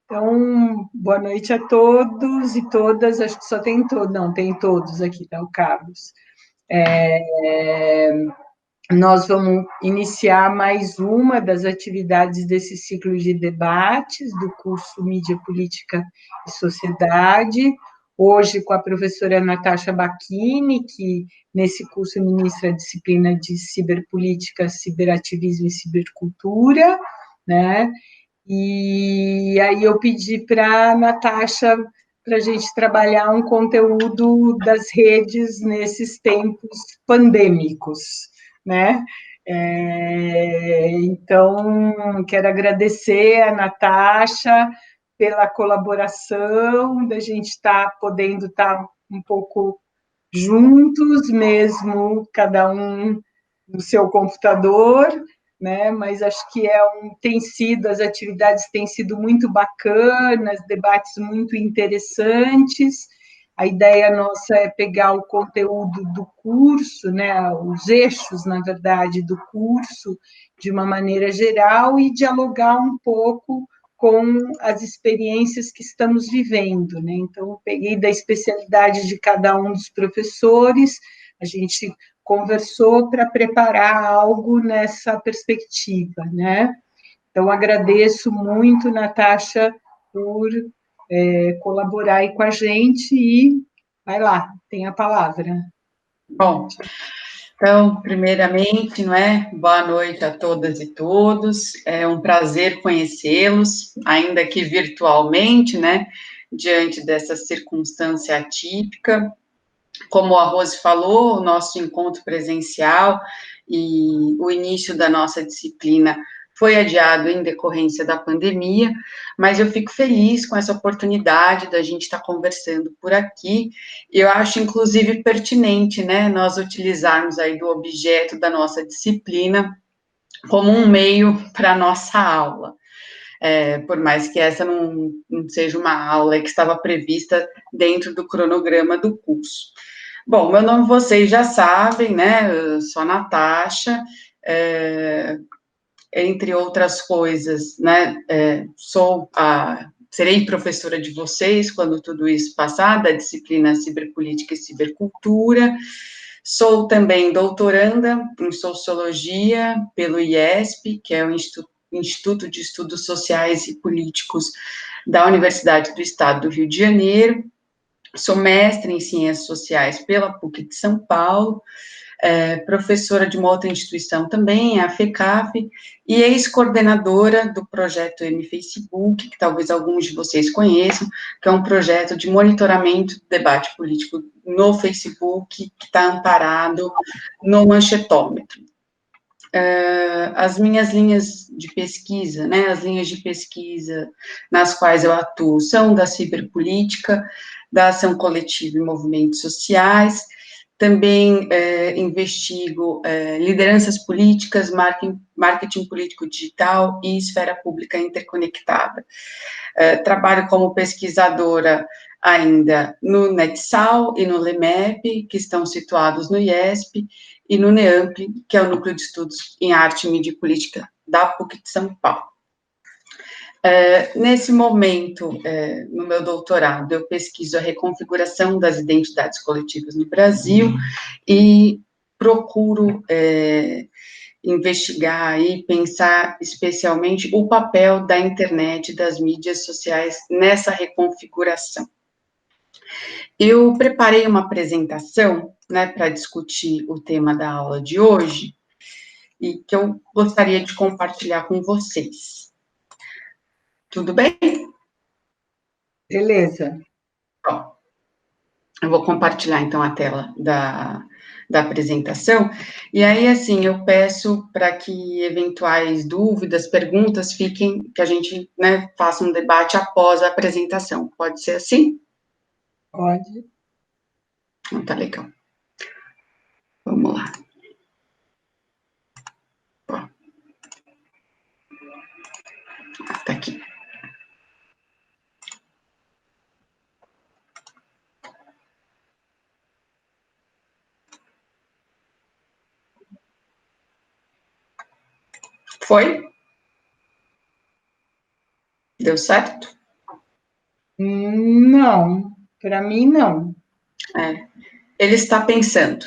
Então, boa noite a todos e todas, acho que só tem todos, não, tem todos aqui, tá o Carlos. Nós vamos iniciar mais uma das atividades desse ciclo de debates do curso Mídia, Política e Sociedade, hoje com a professora Natasha Bacchini, que nesse curso ministra a disciplina de Ciberpolítica, Ciberativismo e Cibercultura, né? E aí eu pedi para a Natasha para a gente trabalhar um conteúdo das redes nesses tempos pandêmicos, né? Então, quero agradecer a Natasha pela colaboração, da gente estar podendo estar um pouco juntos mesmo, cada um no seu computador, né? Mas acho que tem sido, as atividades têm sido muito bacanas, debates muito interessantes. A ideia nossa é pegar o conteúdo do curso, né, os eixos, na verdade, do curso, de uma maneira geral, e dialogar um pouco com as experiências que estamos vivendo, né? Então, eu peguei da especialidade de cada um dos professores, a gente conversou para preparar algo nessa perspectiva, né? Então, agradeço muito, Natasha, por colaborar aí com a gente e vai lá, tem a palavra. Bom, então, primeiramente, não é? Boa noite a todas e todos. É um prazer conhecê-los, ainda que virtualmente, né? Diante dessa circunstância atípica. Como a Rose falou, o nosso encontro presencial e o início da nossa disciplina foi adiado em decorrência da pandemia, mas eu fico feliz com essa oportunidade da gente estar conversando por aqui. Eu acho, inclusive, pertinente, né, nós utilizarmos aí do objeto da nossa disciplina como um meio para a nossa aula. Por mais que essa não seja uma aula que estava prevista dentro do cronograma do curso. Bom, meu nome vocês já sabem, né? Eu sou a Natasha, entre outras coisas, né? Serei professora de vocês quando tudo isso passar, da disciplina Ciberpolítica e Cibercultura. Sou também doutoranda em Sociologia pelo IESP, que é o Instituto de Estudos Sociais e Políticos da Universidade do Estado do Rio de Janeiro. Sou mestre em Ciências Sociais pela PUC de São Paulo, professora de uma outra instituição também, a FECAF, e ex-coordenadora do projeto M-Facebook, que talvez alguns de vocês conheçam, que é um projeto de monitoramento do debate político no Facebook, que está amparado no Manchetômetro. As minhas linhas de pesquisa, né, as linhas de pesquisa nas quais eu atuo são da ciberpolítica, da ação coletiva e movimentos sociais, também investigo lideranças políticas, marketing político digital e esfera pública interconectada. Trabalho como pesquisadora ainda no NetSal e no LEMEP, que estão situados no IESP, e no NEAMP, que é o Núcleo de Estudos em Arte, Mídia e Política da PUC de São Paulo. Nesse momento, no meu doutorado, eu pesquiso a reconfiguração das identidades coletivas no Brasil e procuro investigar e pensar especialmente o papel da internet e das mídias sociais nessa reconfiguração. Eu preparei uma apresentação, né, para discutir o tema da aula de hoje e que eu gostaria de compartilhar com vocês. Tudo bem? Beleza. Bom, eu vou compartilhar, então, a tela da apresentação, e aí, assim, eu peço para que eventuais dúvidas, perguntas, que a gente, né, faça um debate após a apresentação. Pode ser assim? Pode. Então, tá legal. Vamos lá. Ó. Tá aqui. Foi? Deu certo? Não, para mim não. Ele está pensando.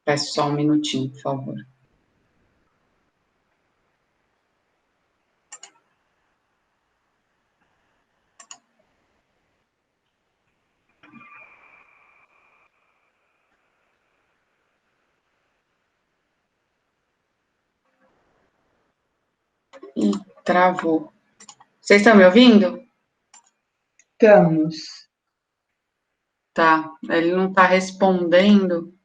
Peço só um minutinho, por favor. Ih, travou. Vocês estão me ouvindo? Estamos. Tá, ele não está respondendo.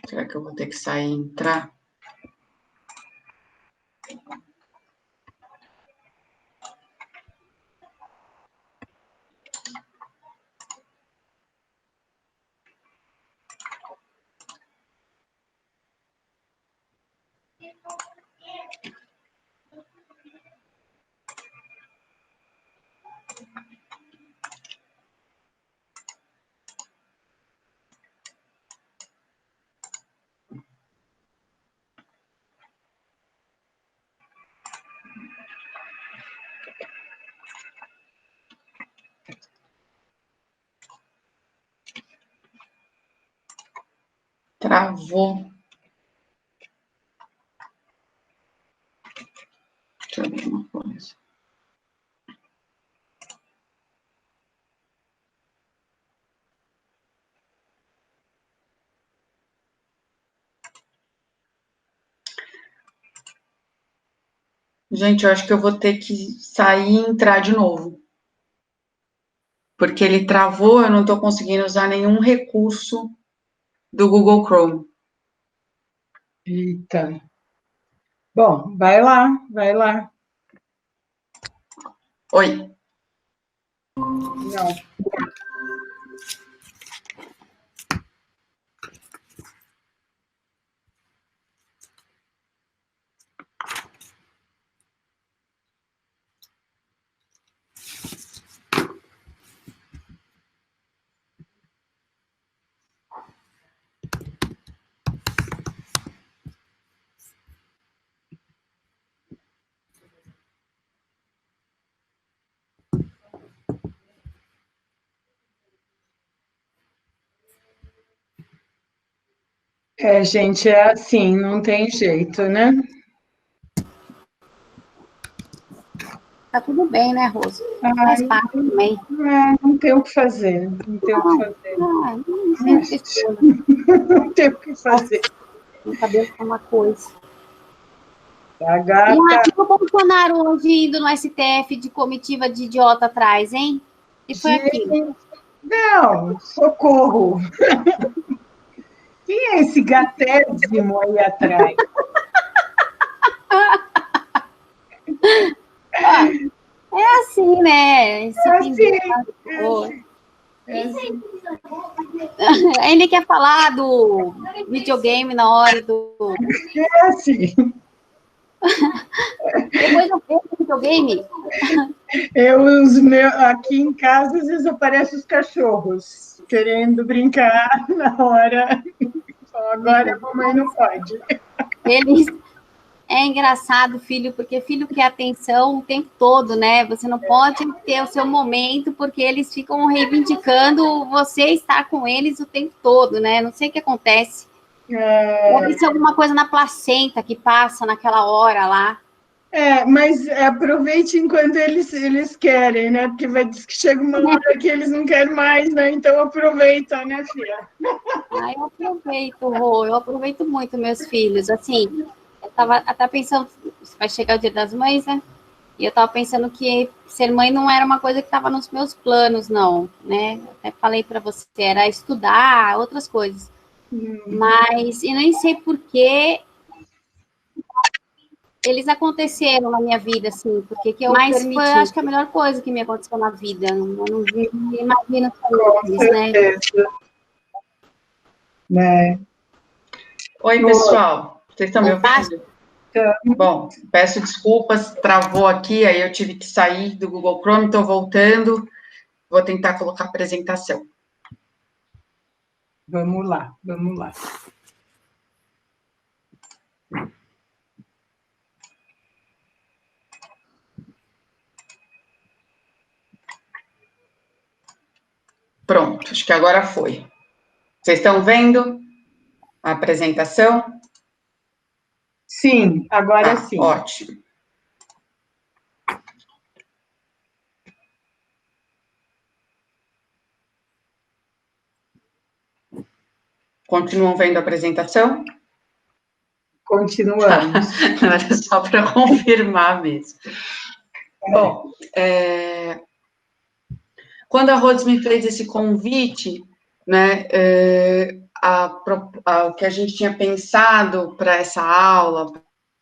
Será que eu vou ter que sair e entrar? Travou. Deixa eu ver uma coisa. Gente, eu acho que eu vou ter que sair e entrar de novo. Porque ele travou, eu não estou conseguindo usar nenhum recurso do Google Chrome. Eita. Bom, vai lá, vai lá. Oi. Não. É, gente, é assim, não tem jeito, né? Tá tudo bem, né, Rosa? Faz Ai, parte também. não tem o que fazer, não tem o que fazer. Não sei tristeza. Não tem o que fazer. Meu cabelo tá uma coisa. A E gata, aqui o Bolsonaro hoje indo no STF de comitiva de idiota atrás, hein? E foi aquilo. gente, não, socorro. Quem é esse gatésimo aí atrás? É assim, né? Esse assim. Ele quer falar do videogame na hora do. É assim. Depois eu vejo o videogame. Aqui em casa, às vezes aparecem os cachorros querendo brincar na hora. Então, agora a mamãe não pode. Eles. É engraçado, filho, porque filho quer atenção o tempo todo, né? Você não pode ter o seu momento, porque eles ficam reivindicando você estar com eles o tempo todo, né? Não sei o que acontece. Deve ser alguma coisa na placenta que passa naquela hora lá. Mas aproveite enquanto eles querem, né? Porque vai dizer que chega uma hora que eles não querem mais, né? Então aproveita, né, filha? Eu aproveito, Rô, eu aproveito muito meus filhos. Assim, eu tava até pensando, vai chegar o Dia das Mães, né? E eu tava pensando que ser mãe não era uma coisa que estava nos meus planos, não, né? Até falei para você, era estudar, outras coisas. Mas, e nem sei por que eles aconteceram na minha vida, assim, porque que eu mais foi, acho que a melhor coisa que me aconteceu na vida. Eu não me imagino com eles, né? Né? Oi, pessoal. Vocês estão me ouvindo? Bom, peço desculpas, travou aqui, aí eu tive que sair do Google Chrome, estou voltando, vou tentar colocar a apresentação. Vamos lá, vamos lá. Pronto, acho que agora foi. Vocês estão vendo a apresentação? Sim, agora sim. Ótimo. Continuam vendo a apresentação? Continuamos. Era só para confirmar mesmo. Bom, quando a Rhodes me fez esse convite, né, o que a gente tinha pensado para essa aula,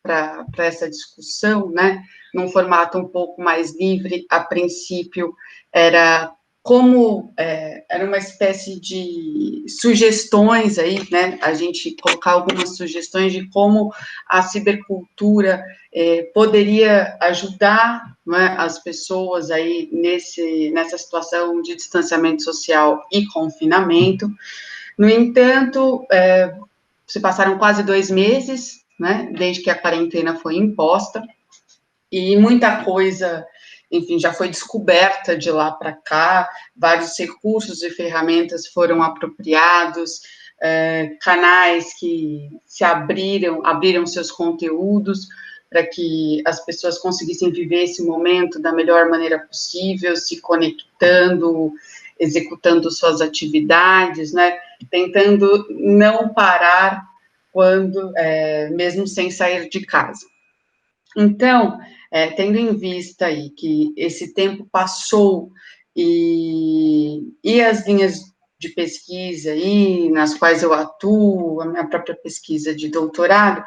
para essa discussão, né, num formato um pouco mais livre, a princípio, era como era uma espécie de sugestões aí, né, a gente colocar algumas sugestões de como a cibercultura poderia ajudar, né, as pessoas aí nessa situação de distanciamento social e confinamento. No entanto, se passaram quase 2 meses, né, desde que a quarentena foi imposta, e muita coisa, enfim, já foi descoberta de lá para cá, vários recursos e ferramentas foram apropriados, canais que se abriram seus conteúdos para que as pessoas conseguissem viver esse momento da melhor maneira possível, se conectando, executando suas atividades, né, tentando não parar quando, mesmo sem sair de casa. Então, tendo em vista aí que esse tempo passou e as linhas de pesquisa aí, nas quais eu atuo, a minha própria pesquisa de doutorado,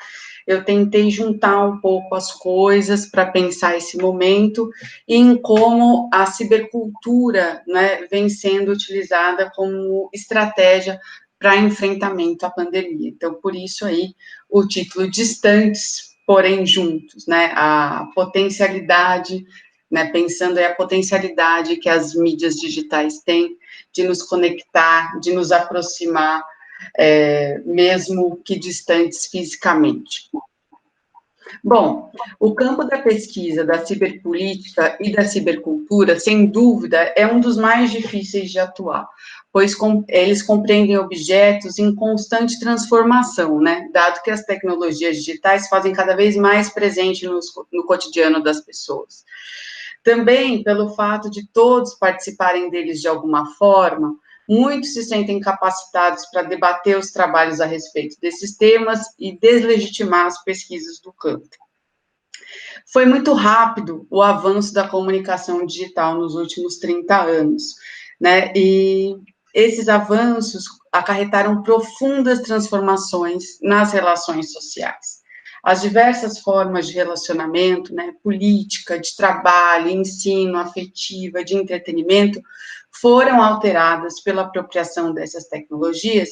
eu tentei juntar um pouco as coisas para pensar esse momento e em como a cibercultura, né, vem sendo utilizada como estratégia para enfrentamento à pandemia. Então, por isso aí, o título Distantes, porém juntos, né, a potencialidade, né, pensando aí a potencialidade que as mídias digitais têm de nos conectar, de nos aproximar, mesmo que distantes fisicamente. Bom, o campo da pesquisa da ciberpolítica e da cibercultura, sem dúvida, é um dos mais difíceis de atuar, pois eles compreendem objetos em constante transformação, né, dado que as tecnologias digitais fazem cada vez mais presente no cotidiano das pessoas. Também pelo fato de todos participarem deles de alguma forma, muitos se sentem capacitados para debater os trabalhos a respeito desses temas e deslegitimar as pesquisas do campo. Foi muito rápido o avanço da comunicação digital nos últimos 30 anos, né? E esses avanços acarretaram profundas transformações nas relações sociais. As diversas formas de relacionamento, né, política, de trabalho, ensino, afetiva, de entretenimento, foram alteradas pela apropriação dessas tecnologias,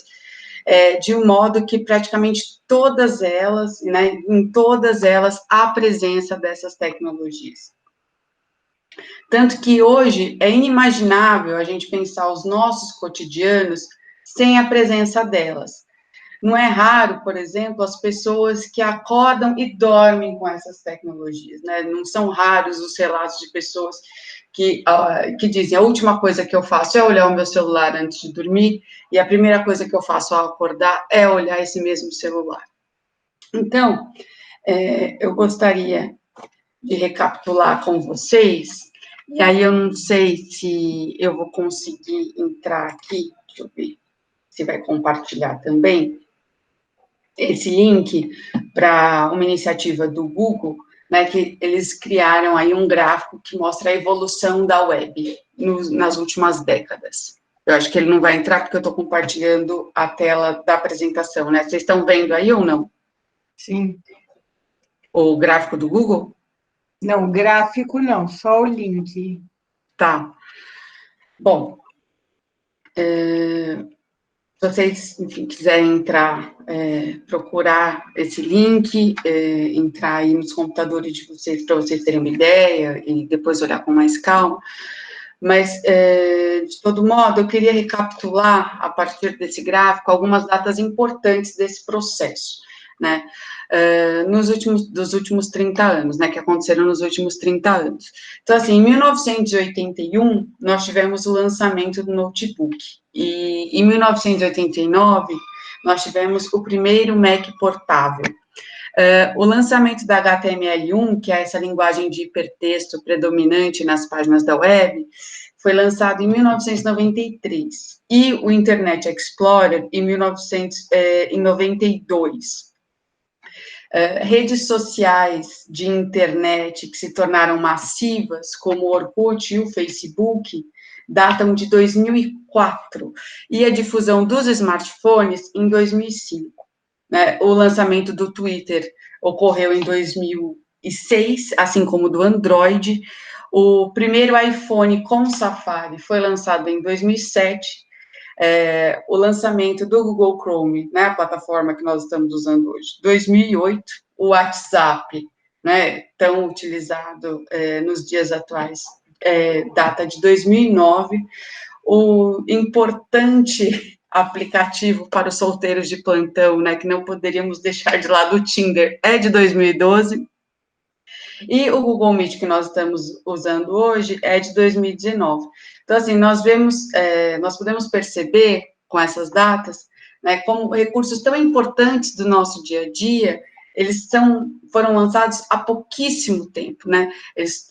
de um modo que praticamente todas elas, né, em todas elas, há presença dessas tecnologias. Tanto que hoje é inimaginável a gente pensar os nossos cotidianos sem a presença delas. Não é raro, por exemplo, as pessoas que acordam e dormem com essas tecnologias, né? Não são raros os relatos de pessoas que dizem, a última coisa que eu faço é olhar o meu celular antes de dormir, e a primeira coisa que eu faço ao acordar é olhar esse mesmo celular. Então, eu gostaria de recapitular com vocês, e aí eu não sei se eu vou conseguir entrar aqui, deixa eu ver se vai compartilhar também, esse link para uma iniciativa do Google, né, que eles criaram aí um gráfico que mostra a evolução da web nas últimas décadas. Eu acho que ele não vai entrar porque eu estou compartilhando a tela da apresentação, né? Vocês estão vendo aí ou não? Sim. O gráfico do Google? Não, gráfico não, só o link. Tá. Bom, Se vocês, enfim, quiserem entrar, procurar esse link, entrar aí nos computadores de vocês, para vocês terem uma ideia, e depois olhar com mais calma. Mas, de todo modo, eu queria recapitular, a partir desse gráfico, algumas datas importantes desse processo, né, dos últimos 30 anos, né, que aconteceram nos últimos 30 anos. Então, assim, em 1981, nós tivemos o lançamento do notebook, e em 1989, nós tivemos o primeiro Mac portável. O lançamento da HTML1, que é essa linguagem de hipertexto predominante nas páginas da web, foi lançado em 1993, e o Internet Explorer em 1992. Redes sociais de internet que se tornaram massivas, como o Orkut e o Facebook, datam de 2004, e a difusão dos smartphones em 2005. Né? O lançamento do Twitter ocorreu em 2006, assim como do Android. O primeiro iPhone com Safari foi lançado em 2007. O lançamento do Google Chrome, né, a plataforma que nós estamos usando hoje, 2008. O WhatsApp, né, tão utilizado nos dias atuais, data de 2009. O importante aplicativo para os solteiros de plantão, né, que não poderíamos deixar de lado, o Tinder, é de 2012, e o Google Meet, que nós estamos usando hoje, é de 2019. Então, assim, nós podemos perceber, com essas datas, né, como recursos tão importantes do nosso dia a dia, eles foram lançados há pouquíssimo tempo, né, eles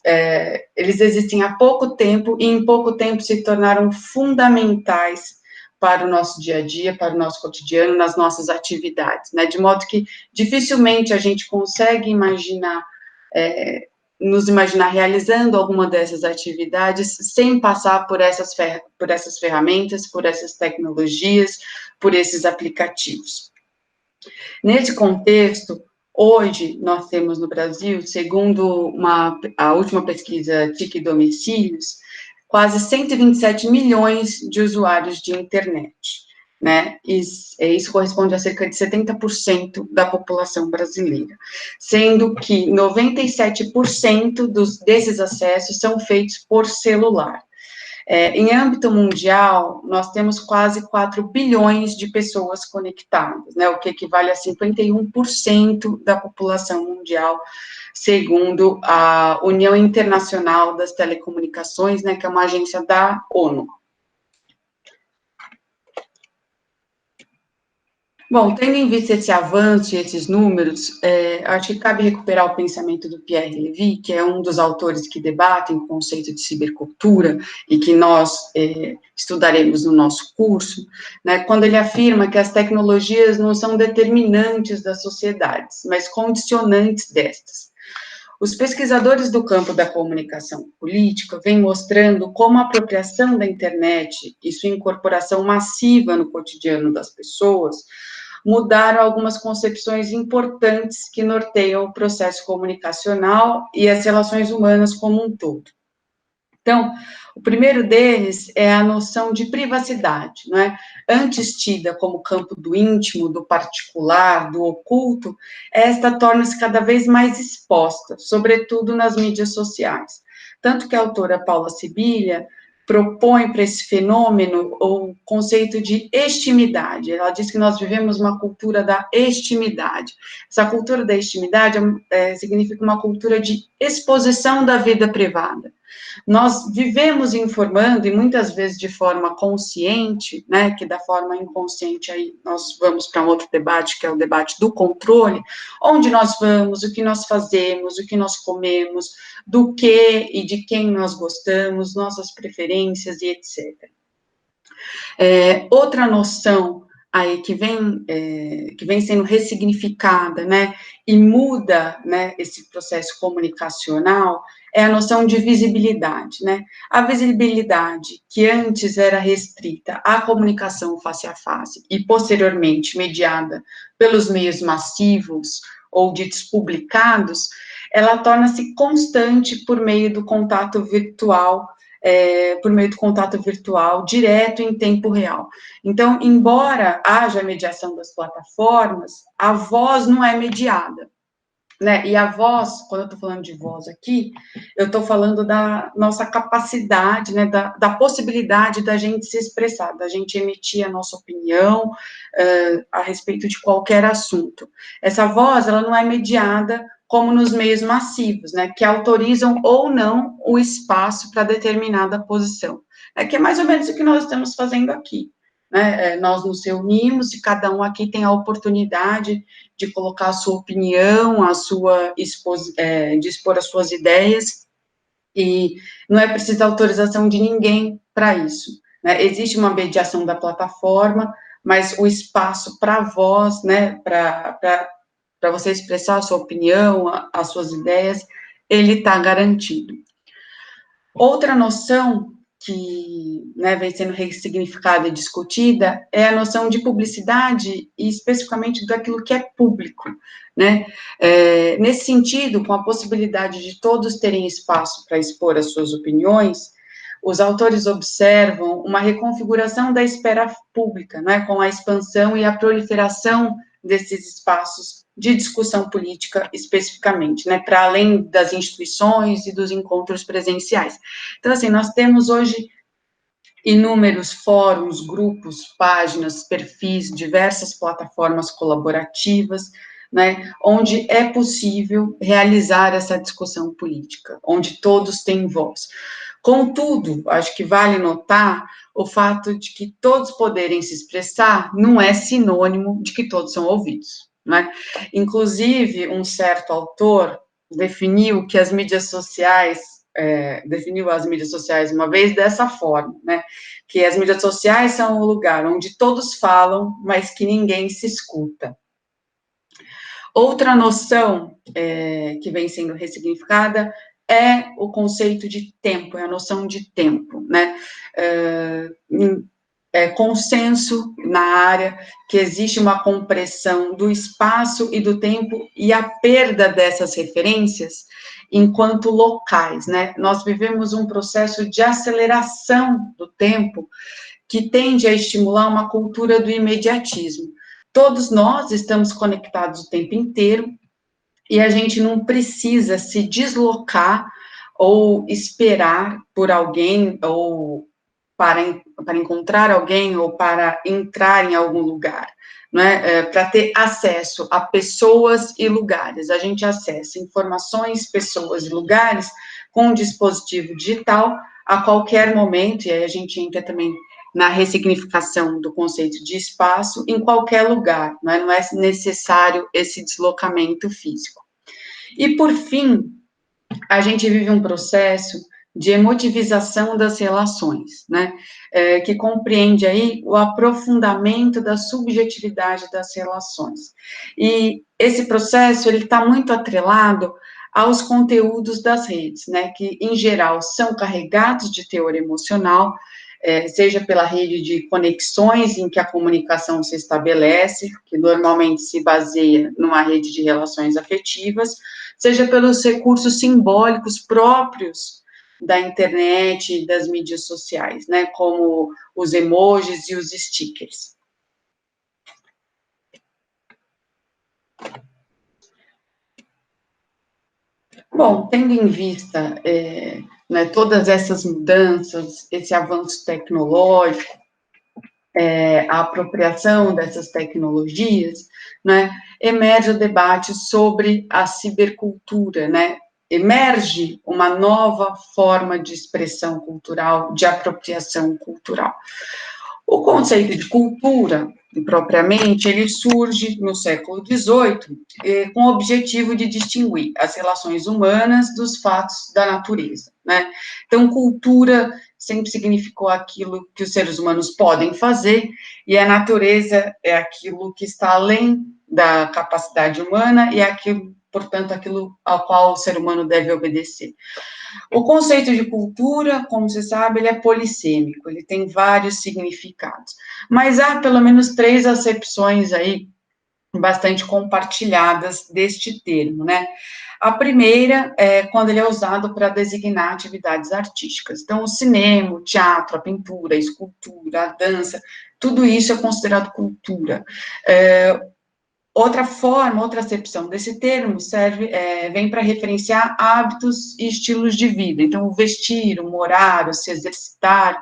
existem há pouco tempo, e em pouco tempo se tornaram fundamentais para o nosso dia a dia, para o nosso cotidiano, nas nossas atividades, né, de modo que dificilmente a gente consegue nos imaginar realizando alguma dessas atividades sem passar por essas ferramentas, por essas tecnologias, por esses aplicativos. Nesse contexto, hoje, nós temos no Brasil, segundo a última pesquisa TIC Domicílios, quase 127 milhões de usuários de internet, né? Isso corresponde a cerca de 70% da população brasileira, sendo que 97% desses acessos são feitos por celular. Em âmbito mundial, nós temos quase 4 bilhões de pessoas conectadas, né, o que equivale a 51% da população mundial, segundo a União Internacional das Telecomunicações, né, que é uma agência da ONU. Bom, tendo em vista esse avanço e esses números, acho que cabe recuperar o pensamento do Pierre Levy, que é um dos autores que debatem o conceito de cibercultura e que nós estudaremos no nosso curso, né, quando ele afirma que as tecnologias não são determinantes das sociedades, mas condicionantes destas. Os pesquisadores do campo da comunicação política vêm mostrando como a apropriação da internet e sua incorporação massiva no cotidiano das pessoas mudaram algumas concepções importantes que norteiam o processo comunicacional e as relações humanas como um todo. Então, o primeiro deles é a noção de privacidade, não é? Antes tida como campo do íntimo, do particular, do oculto, esta torna-se cada vez mais exposta, sobretudo nas mídias sociais. Tanto que a autora Paula Sibilia propõe para esse fenômeno o conceito de extimidade. Ela diz que nós vivemos uma cultura da extimidade. Essa cultura da extimidade significa uma cultura de exposição da vida privada. Nós vivemos informando, e muitas vezes de forma consciente, né, que da forma inconsciente, aí nós vamos para um outro debate, que é o debate do controle, onde nós vamos, o que nós fazemos, o que nós comemos, do que e de quem nós gostamos, nossas preferências e etc. Outra noção aí que vem sendo ressignificada, né, e muda, né, esse processo comunicacional, é a noção de visibilidade, né, a visibilidade que antes era restrita à comunicação face a face e posteriormente mediada pelos meios massivos ou ditos publicados, ela torna-se constante por meio do contato virtual por meio do contato virtual, direto em tempo real. Então, embora haja mediação das plataformas, a voz não é mediada, né? E a voz, quando eu estou falando de voz aqui, eu estou falando da nossa capacidade, né, da possibilidade da gente se expressar, da gente emitir a nossa opinião a respeito de qualquer assunto. Essa voz, ela não é mediada como nos meios massivos, né, que autorizam ou não o espaço para determinada posição. Que é mais ou menos o que nós estamos fazendo aqui. Né? Nós nos reunimos e cada um aqui tem a oportunidade de colocar a sua opinião, de expor as suas ideias, e não é preciso autorização de ninguém para isso. Né? Existe uma mediação da plataforma, mas o espaço para a voz, né, para você expressar a sua opinião, as suas ideias, ele está garantido. Outra noção que, né, vem sendo ressignificada e discutida é a noção de publicidade e especificamente daquilo que é público, né? Nesse sentido, com a possibilidade de todos terem espaço para expor as suas opiniões, os autores observam uma reconfiguração da esfera pública, né, com a expansão e a proliferação desses espaços de discussão política especificamente, né, para além das instituições e dos encontros presenciais. Então, assim, nós temos hoje inúmeros fóruns, grupos, páginas, perfis, diversas plataformas colaborativas, né, onde é possível realizar essa discussão política, onde todos têm voz. Contudo, acho que vale notar o fato de que todos poderem se expressar não é sinônimo de que todos são ouvidos, né? Inclusive, um certo autor definiu que as mídias sociais, uma vez dessa forma, né? Que as mídias sociais são o lugar onde todos falam, mas que ninguém se escuta. Outra noção que vem sendo ressignificada é o conceito de tempo, é a noção de tempo, né? Consenso na área que existe uma compressão do espaço e do tempo e a perda dessas referências enquanto locais, né? Nós vivemos um processo de aceleração do tempo que tende a estimular uma cultura do imediatismo. Todos nós estamos conectados o tempo inteiro e a gente não precisa se deslocar ou esperar por alguém ou para encontrar alguém ou para entrar em algum lugar, né? Para ter acesso a pessoas e lugares. A gente acessa informações, pessoas e lugares com um dispositivo digital a qualquer momento, e aí a gente entra também na ressignificação do conceito de espaço em qualquer lugar, né? Não é necessário esse deslocamento físico. E, por fim, a gente vive um processo de emotivização das relações, né, que compreende aí o aprofundamento da subjetividade das relações. E esse processo, ele está muito atrelado aos conteúdos das redes, né, que, em geral, são carregados de teor emocional, seja pela rede de conexões em que a comunicação se estabelece, que normalmente se baseia numa rede de relações afetivas, seja pelos recursos simbólicos próprios da internet e das mídias sociais, né, como os emojis e os stickers. Bom, tendo em vista né, todas essas mudanças, esse avanço tecnológico, a apropriação dessas tecnologias, né, emerge o debate sobre a cibercultura, né, emerge uma nova forma de expressão cultural, de apropriação cultural. O conceito de cultura, propriamente, ele surge no século XVIII com o objetivo de distinguir as relações humanas dos fatos da natureza, né? Então, cultura sempre significou aquilo que os seres humanos podem fazer, e a natureza é aquilo que está além da capacidade humana e é aquilo, portanto, aquilo ao qual o ser humano deve obedecer. O conceito de cultura, como você sabe, ele é polissêmico, ele tem vários significados, mas há pelo menos 3 acepções aí bastante compartilhadas deste termo, né? A primeira é quando ele é usado para designar atividades artísticas. Então, o cinema, o teatro, a pintura, a escultura, a dança, tudo isso é considerado cultura. Outra forma, outra acepção desse termo vem para referenciar hábitos e estilos de vida. Então, o vestir, o morar, o se exercitar.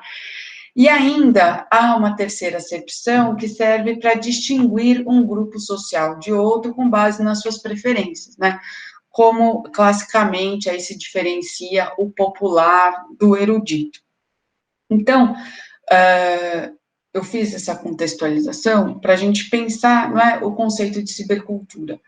E ainda há uma terceira acepção que serve para distinguir um grupo social de outro com base nas suas preferências, né? Como classicamente aí se diferencia o popular do erudito. Então, eu fiz essa contextualização para a gente pensar, não é, o conceito de cibercultura.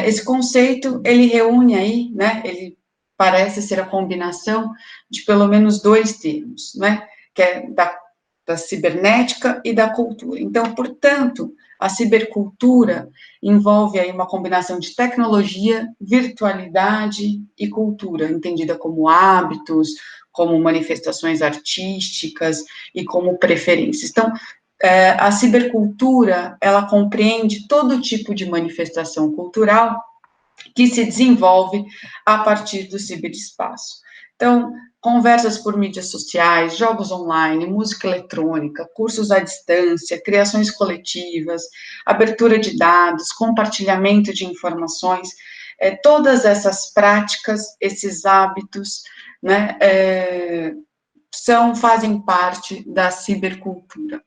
Esse conceito, ele reúne aí, né, ele parece ser a combinação de pelo menos dois termos, né, que é da cibernética e da cultura. Então, portanto, a cibercultura envolve aí uma combinação de tecnologia, virtualidade e cultura, entendida como hábitos, como manifestações artísticas e como preferências. Então, a cibercultura, ela compreende todo tipo de manifestação cultural que se desenvolve a partir do ciberespaço. Então, conversas por mídias sociais, jogos online, música eletrônica, cursos à distância, criações coletivas, abertura de dados, compartilhamento de informações, todas essas práticas, esses hábitos, né, fazem parte da cibercultura.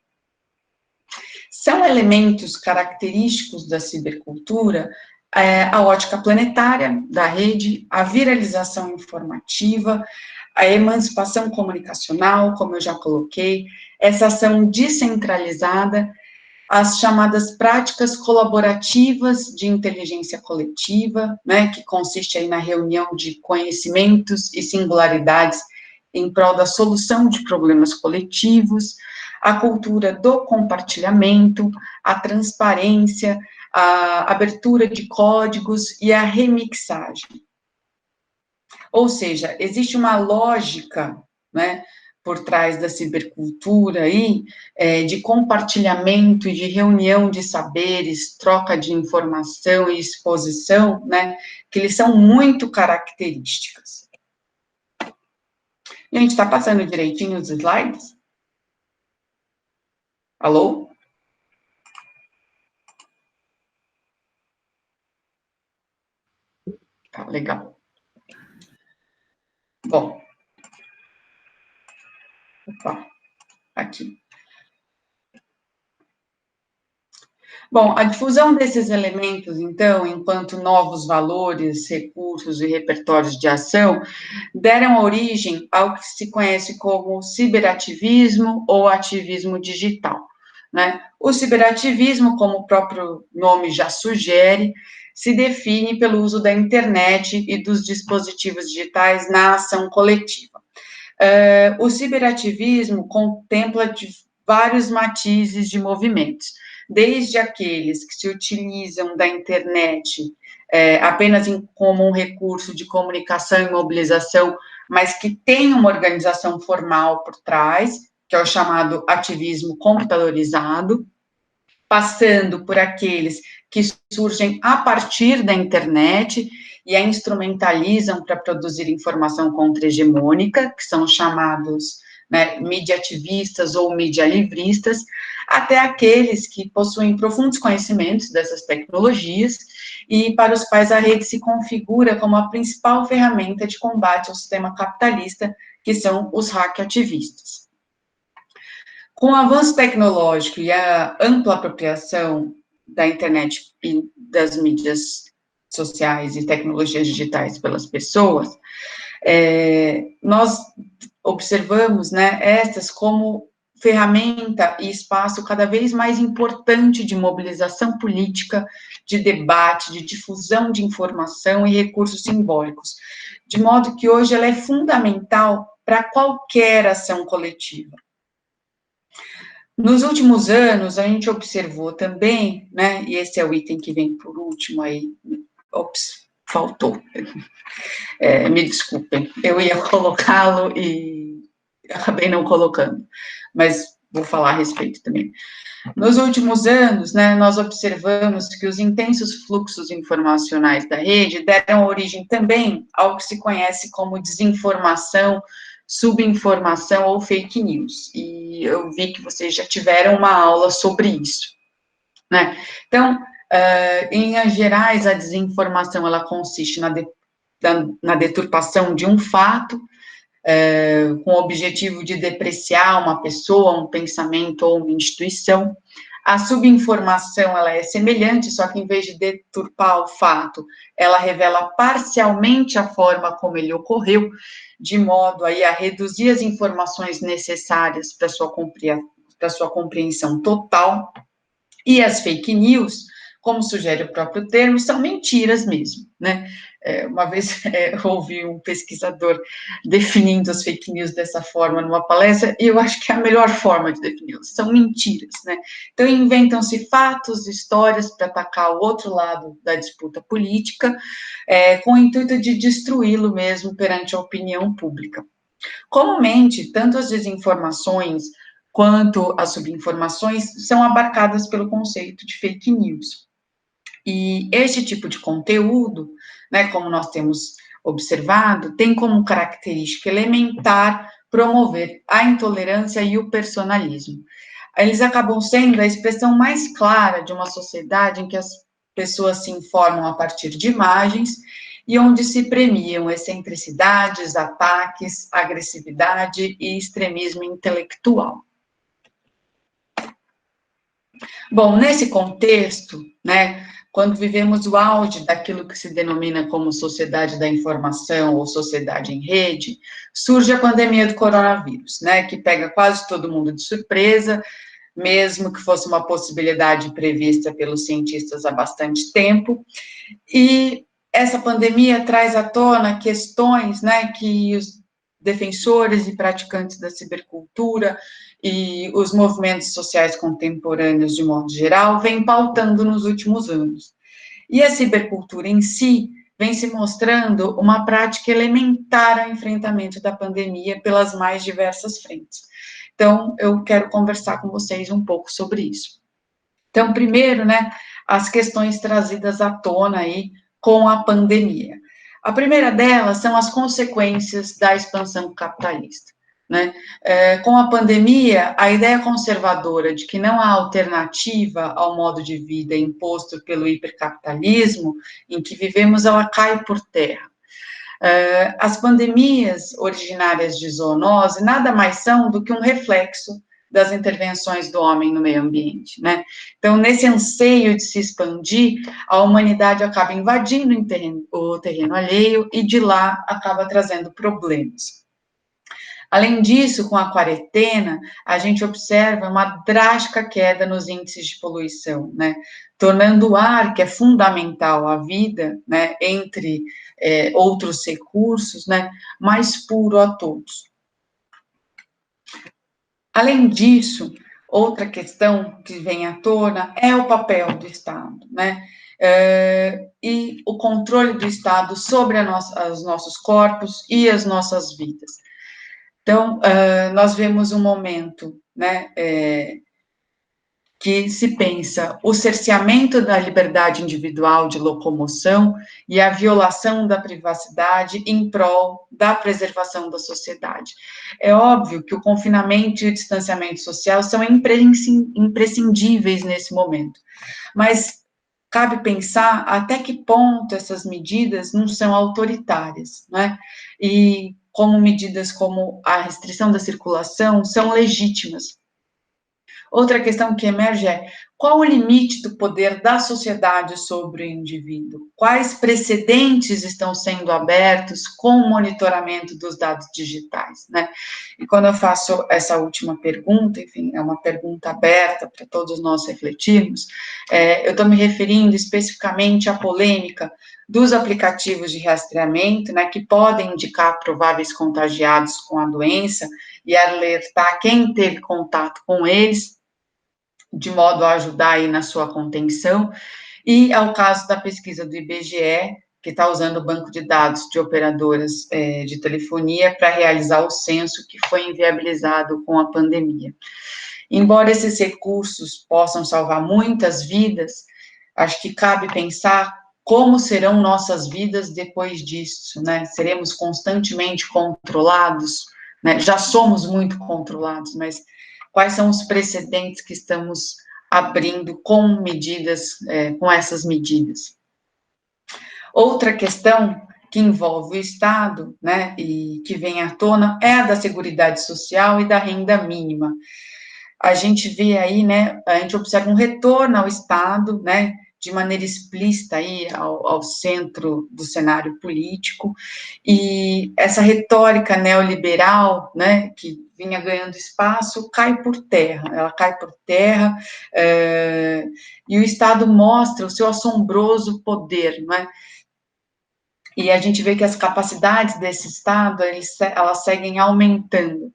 São elementos característicos da cibercultura a ótica planetária da rede, a viralização informativa, a emancipação comunicacional, como eu já coloquei, essa ação descentralizada, as chamadas práticas colaborativas de inteligência coletiva, né, que consiste aí na reunião de conhecimentos e singularidades em prol da solução de problemas coletivos, a cultura do compartilhamento, a transparência, a abertura de códigos e a remixagem. Ou seja, existe uma lógica, né, por trás da cibercultura aí, de compartilhamento e de reunião de saberes, troca de informação e exposição, né, que eles são muito características. E a gente está passando direitinho os slides? Alô? Tá, legal. Bom. Opa, aqui. Bom, a difusão desses elementos, então, enquanto novos valores, recursos e repertórios de ação, deram origem ao que se conhece como ciberativismo ou ativismo digital, né? O ciberativismo, como o próprio nome já sugere, se define pelo uso da internet e dos dispositivos digitais na ação coletiva. O ciberativismo contempla vários matizes de movimentos, desde aqueles que se utilizam da internet apenas como um recurso de comunicação e mobilização, mas que tem uma organização formal por trás, que é o chamado ativismo computadorizado, passando por aqueles que surgem a partir da internet e a instrumentalizam para produzir informação contra-hegemônica, que são chamados, né, mediativistas ou medialivristas, até aqueles que possuem profundos conhecimentos dessas tecnologias e para os quais a rede se configura como a principal ferramenta de combate ao sistema capitalista, que são os hack-ativistas. Com o avanço tecnológico e a ampla apropriação da internet e das mídias sociais e tecnologias digitais pelas pessoas, nós observamos, né, estas como ferramenta e espaço cada vez mais importante de mobilização política, de debate, de difusão de informação e recursos simbólicos, de modo que hoje ela é fundamental para qualquer ação coletiva. Nos últimos anos, a gente observou também, né, e esse é o item que vem por último aí, ops, faltou, me desculpem, eu ia colocá-lo e acabei não colocando, mas vou falar a respeito também. Nos últimos anos, né, nós observamos que os intensos fluxos informacionais da rede deram origem também ao que se conhece como desinformação, subinformação ou fake news. E eu vi que vocês já tiveram uma aula sobre isso, né? Então, em linhas gerais, a desinformação, ela consiste na deturpação de um fato, com o objetivo de depreciar uma pessoa, um pensamento ou uma instituição. A subinformação, ela é semelhante, só que em vez de deturpar o fato, ela revela parcialmente a forma como ele ocorreu, de modo aí a reduzir as informações necessárias para sua compreensão total. E as fake news, como sugere o próprio termo, são mentiras mesmo, né? Uma vez eu ouvi um pesquisador definindo as fake news dessa forma numa palestra, e eu acho que é a melhor forma de defini-las, são mentiras, né? Então, inventam-se fatos, histórias para atacar o outro lado da disputa política, com o intuito de destruí-lo mesmo perante a opinião pública. Comumente, tanto as desinformações quanto as subinformações são abarcadas pelo conceito de fake news. E este tipo de conteúdo, né, como nós temos observado, tem como característica elementar promover a intolerância e o personalismo. Eles acabam sendo a expressão mais clara de uma sociedade em que as pessoas se informam a partir de imagens e onde se premiam excentricidades, ataques, agressividade e extremismo intelectual. Bom, nesse contexto, né, quando vivemos o auge daquilo que se denomina como sociedade da informação ou sociedade em rede, surge a pandemia do coronavírus, né, que pega quase todo mundo de surpresa, mesmo que fosse uma possibilidade prevista pelos cientistas há bastante tempo, e essa pandemia traz à tona questões, né, que os defensores e praticantes da cibercultura e os movimentos sociais contemporâneos, de modo geral, vêm pautando nos últimos anos. E a cibercultura em si vem se mostrando uma prática elementar ao enfrentamento da pandemia pelas mais diversas frentes. Então, eu quero conversar com vocês um pouco sobre isso. Então, primeiro, né, as questões trazidas à tona aí com a pandemia. A primeira delas são as consequências da expansão capitalista, né? Com a pandemia, a ideia conservadora de que não há alternativa ao modo de vida imposto pelo hipercapitalismo em que vivemos, ela cai por terra. As pandemias originárias de zoonose nada mais são do que um reflexo das intervenções do homem no meio ambiente, né? Então, nesse anseio de se expandir, a humanidade acaba invadindo o terreno alheio e de lá acaba trazendo problemas. Além disso, com a quarentena, a gente observa uma drástica queda nos índices de poluição, né? Tornando o ar, que é fundamental à vida, né, entre outros recursos, né, mais puro a todos. Além disso, outra questão que vem à tona é o papel do Estado, né? E o controle do Estado sobre os nossos corpos e as nossas vidas. Então, nós vemos um momento, né, que se pensa o cerceamento da liberdade individual de locomoção e a violação da privacidade em prol da preservação da sociedade. É óbvio que o confinamento e o distanciamento social são imprescindíveis nesse momento, mas cabe pensar até que ponto essas medidas não são autoritárias, né? E como medidas como a restrição da circulação são legítimas. Outra questão que emerge é: qual o limite do poder da sociedade sobre o indivíduo? Quais precedentes estão sendo abertos com o monitoramento dos dados digitais, né? E quando eu faço essa última pergunta, enfim, é uma pergunta aberta para todos nós refletirmos, eu estou me referindo especificamente à polêmica dos aplicativos de rastreamento, né, que podem indicar prováveis contagiados com a doença e alertar quem teve contato com eles, de modo a ajudar aí na sua contenção, e ao caso da pesquisa do IBGE, que está usando o banco de dados de operadoras de telefonia para realizar o censo que foi inviabilizado com a pandemia. embora esses recursos possam salvar muitas vidas, acho que cabe pensar como serão nossas vidas depois disso, né? Seremos constantemente controlados, né? Já somos muito controlados, mas quais são os precedentes que estamos abrindo com medidas, com essas medidas? Outra questão que envolve o Estado, né, e que vem à tona, é a da Seguridade Social e da renda mínima. A gente vê aí, né, a gente observa um retorno ao Estado, né, de maneira explícita aí ao centro do cenário político, e essa retórica neoliberal, né, que vinha ganhando espaço, cai por terra, ela cai por terra, e o Estado mostra o seu assombroso poder, não é? E a gente vê que as capacidades desse Estado, elas seguem aumentando.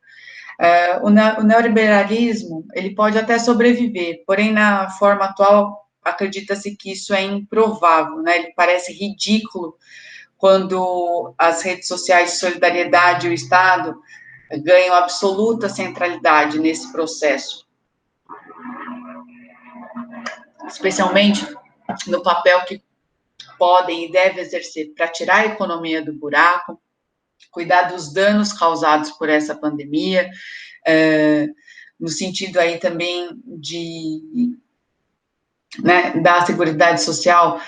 O neoliberalismo, ele pode até sobreviver, porém, na forma atual, acredita-se que isso é improvável, né? Ele parece ridículo quando as redes sociais de solidariedade e o Estado ganham absoluta centralidade nesse processo. Especialmente no papel que podem e devem exercer para tirar a economia do buraco, cuidar dos danos causados por essa pandemia, no sentido aí também da Seguridade Social,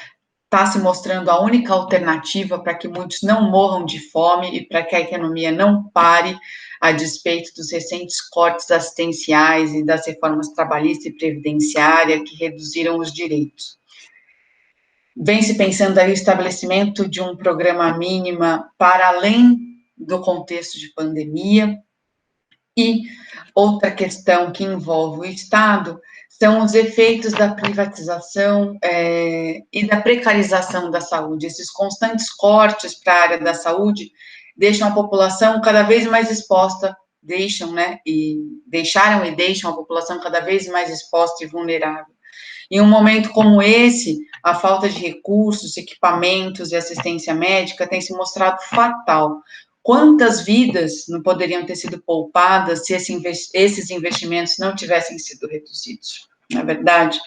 está se mostrando a única alternativa para que muitos não morram de fome e para que a economia não pare, a despeito dos recentes cortes assistenciais e das reformas trabalhista e previdenciária que reduziram os direitos. Vem se pensando aí o estabelecimento de um programa mínima para além do contexto de pandemia. E outra questão que envolve o Estado são os efeitos da privatização e da precarização da saúde. Esses constantes cortes para a área da saúde deixam a população cada vez mais exposta, deixaram e deixam a população cada vez mais exposta e vulnerável. Em um momento como esse, a falta de recursos, equipamentos e assistência médica tem se mostrado fatal. Quantas vidas não poderiam ter sido poupadas se esses investimentos não tivessem sido reduzidos? Não é verdade?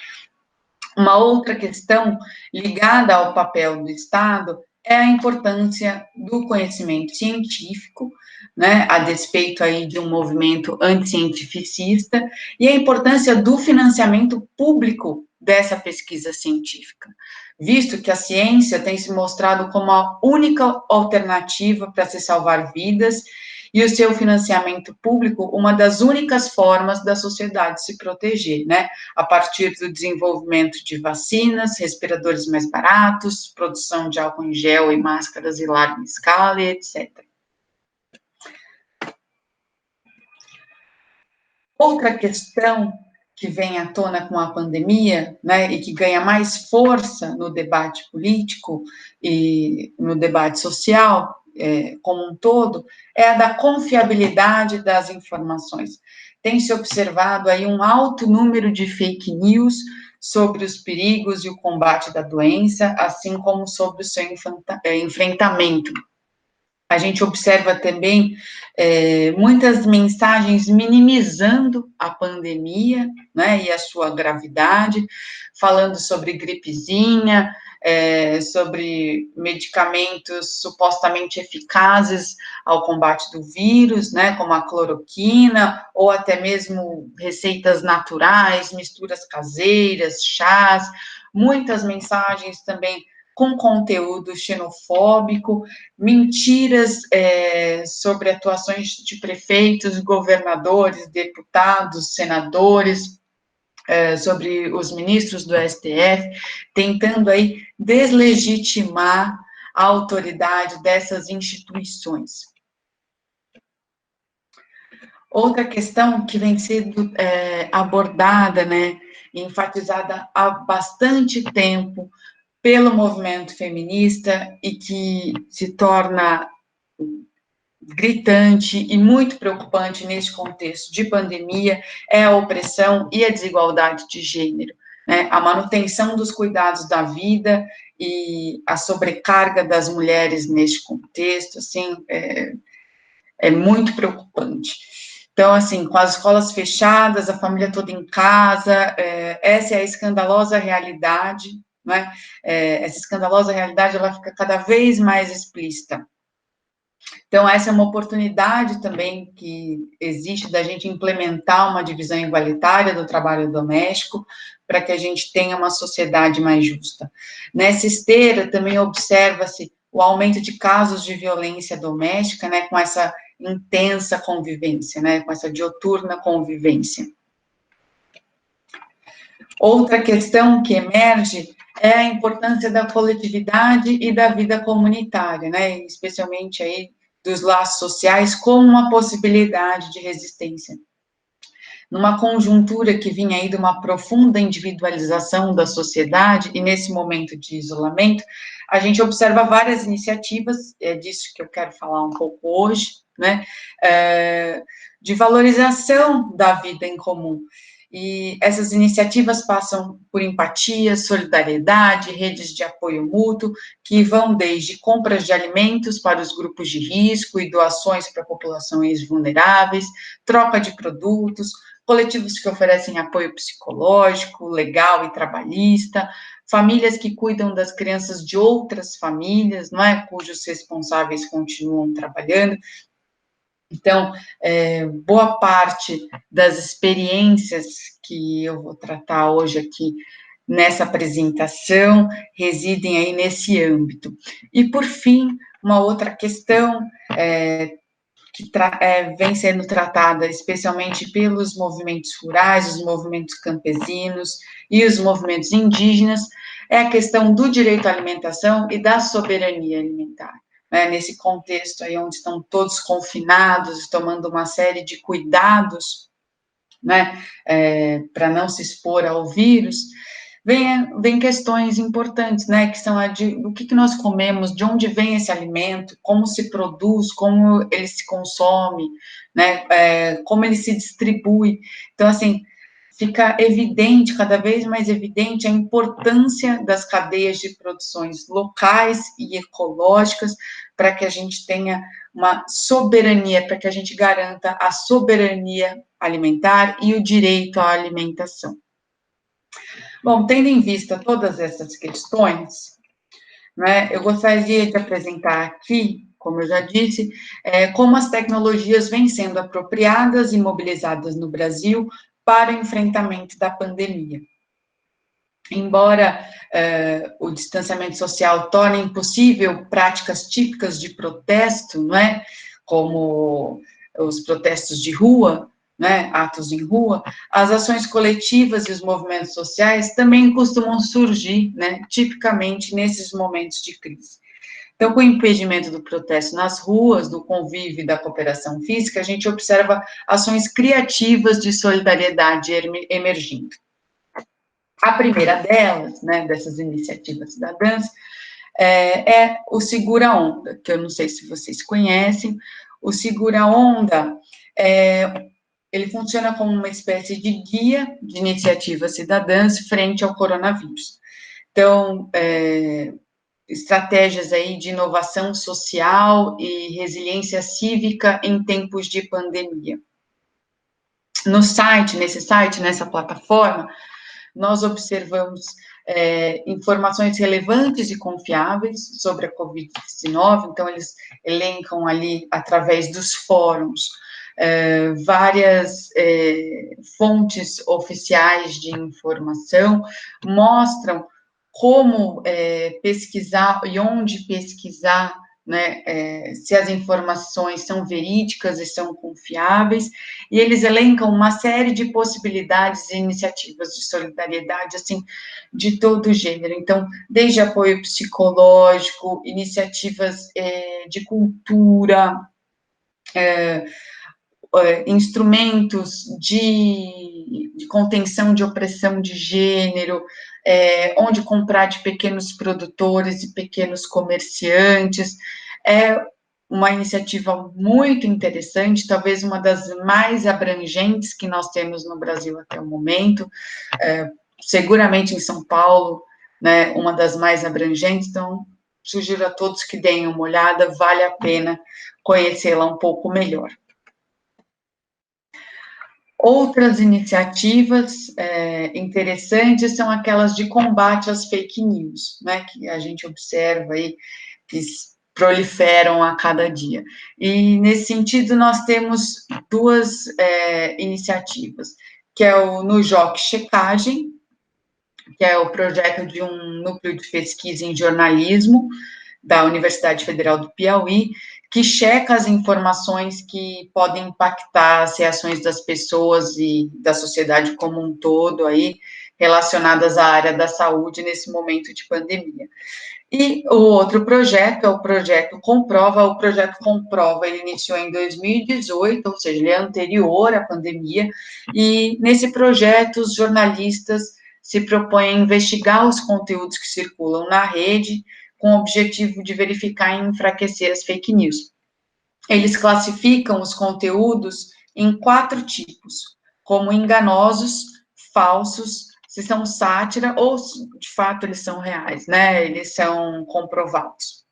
Uma outra questão ligada ao papel do Estado é a importância do conhecimento científico, né, a despeito aí de um movimento anticientificista, e a importância do financiamento público dessa pesquisa científica, visto que a ciência tem se mostrado como a única alternativa para se salvar vidas, e o seu financiamento público, uma das únicas formas da sociedade se proteger, né, a partir do desenvolvimento de vacinas, respiradores mais baratos, produção de álcool em gel e máscaras em larga escala, etc. Outra questão que vem à tona com a pandemia, né, e que ganha mais força no debate político e no debate social, como um todo, é a da confiabilidade das informações. Tem se observado aí um alto número de fake news sobre os perigos e o combate da doença, assim como sobre o seu enfrentamento. A gente observa também muitas mensagens minimizando a pandemia, né, e a sua gravidade, falando sobre gripezinha, sobre medicamentos supostamente eficazes ao combate do vírus, né, como a cloroquina, ou até mesmo receitas naturais, misturas caseiras, chás, muitas mensagens também com conteúdo xenofóbico, mentiras sobre atuações de prefeitos, governadores, deputados, senadores, sobre os ministros do STF, tentando aí deslegitimar a autoridade dessas instituições. Outra questão que vem sendo abordada, né, e enfatizada há bastante tempo pelo movimento feminista e que se torna gritante e muito preocupante nesse contexto de pandemia é a opressão e a desigualdade de gênero, né? A manutenção dos cuidados da vida e a sobrecarga das mulheres neste contexto, assim, é muito preocupante. Então, assim, com as escolas fechadas, a família toda em casa, essa é a escandalosa realidade, né? Essa escandalosa realidade, ela fica cada vez mais explícita. Então, essa é uma oportunidade também que existe da gente implementar uma divisão igualitária do trabalho doméstico para que a gente tenha uma sociedade mais justa. Nessa esteira, também observa-se o aumento de casos de violência doméstica, né, com essa intensa convivência, né, com essa diuturna convivência. Outra questão que emerge é a importância da coletividade e da vida comunitária, né, especialmente aí dos laços sociais como uma possibilidade de resistência. Numa conjuntura que vinha aí de uma profunda individualização da sociedade, e nesse momento de isolamento, a gente observa várias iniciativas, é disso que eu quero falar um pouco hoje, né, de valorização da vida em comum. E essas iniciativas passam por empatia, solidariedade, redes de apoio mútuo, que vão desde compras de alimentos para os grupos de risco e doações para populações vulneráveis, troca de produtos, coletivos que oferecem apoio psicológico, legal e trabalhista, famílias que cuidam das crianças de outras famílias, não é, cujos responsáveis continuam trabalhando. Então, boa parte das experiências que eu vou tratar hoje aqui nessa apresentação residem aí nesse âmbito. E, por fim, uma outra questão que vem sendo tratada especialmente pelos movimentos rurais, os movimentos campesinos e os movimentos indígenas, é a questão do direito à alimentação e da soberania alimentar. Nesse contexto aí onde estão todos confinados, tomando uma série de cuidados, né, para não se expor ao vírus, vem questões importantes, né, que são o que nós comemos, de onde vem esse alimento, como se produz, como ele se consome, né, como ele se distribui. Então, assim, fica evidente, cada vez mais evidente, a importância das cadeias de produções locais e ecológicas para que a gente tenha uma soberania, para que a gente garanta a soberania alimentar e o direito à alimentação. Bom, tendo em vista todas essas questões, né, eu gostaria de apresentar aqui, como eu já disse, como as tecnologias vêm sendo apropriadas e mobilizadas no Brasil para o enfrentamento da pandemia. Embora o distanciamento social torne impossível práticas típicas de protesto, não é? Como os protestos de rua, né, atos em rua, as ações coletivas e os movimentos sociais também costumam surgir, né, tipicamente nesses momentos de crise. Então, com o impedimento do protesto nas ruas, do convívio e da cooperação física, a gente observa ações criativas de solidariedade emergindo. A primeira delas, né, dessas iniciativas cidadãs, é o Segura Onda, que eu não sei se vocês conhecem. O Segura Onda, ele funciona como uma espécie de guia de iniciativas cidadãs frente ao coronavírus. Então, estratégias aí de inovação social e resiliência cívica em tempos de pandemia. Nessa plataforma, nós observamos informações relevantes e confiáveis sobre a Covid-19, então eles elencam ali, através dos fóruns, várias fontes oficiais de informação, mostram como pesquisar e onde pesquisar, né, se as informações são verídicas e são confiáveis, e eles elencam uma série de possibilidades e iniciativas de solidariedade, assim, de todo gênero. Então, desde apoio psicológico, iniciativas de cultura, instrumentos de contenção de opressão de gênero, onde comprar de pequenos produtores e pequenos comerciantes. É uma iniciativa muito interessante, talvez uma das mais abrangentes que nós temos no Brasil até o momento, seguramente em São Paulo, né, uma das mais abrangentes, então sugiro a todos que deem uma olhada, vale a pena conhecê-la um pouco melhor. Outras iniciativas interessantes são aquelas de combate às fake news, né, que a gente observa aí, que proliferam a cada dia. E, nesse sentido, nós temos duas iniciativas, que é o Nujoc Checagem, que é o projeto de um núcleo de pesquisa em jornalismo da Universidade Federal do Piauí, que checa as informações que podem impactar as reações das pessoas e da sociedade como um todo aí, relacionadas à área da saúde nesse momento de pandemia. E o outro projeto é o projeto Comprova. O projeto Comprova, ele iniciou em 2018, ou seja, ele é anterior à pandemia, e nesse projeto os jornalistas se propõem a investigar os conteúdos que circulam na rede, com o objetivo de verificar e enfraquecer as fake news. Eles classificam os conteúdos em 4 tipos, como enganosos, falsos, se são sátira ou, de fato, eles são reais, né? Eles são comprovados.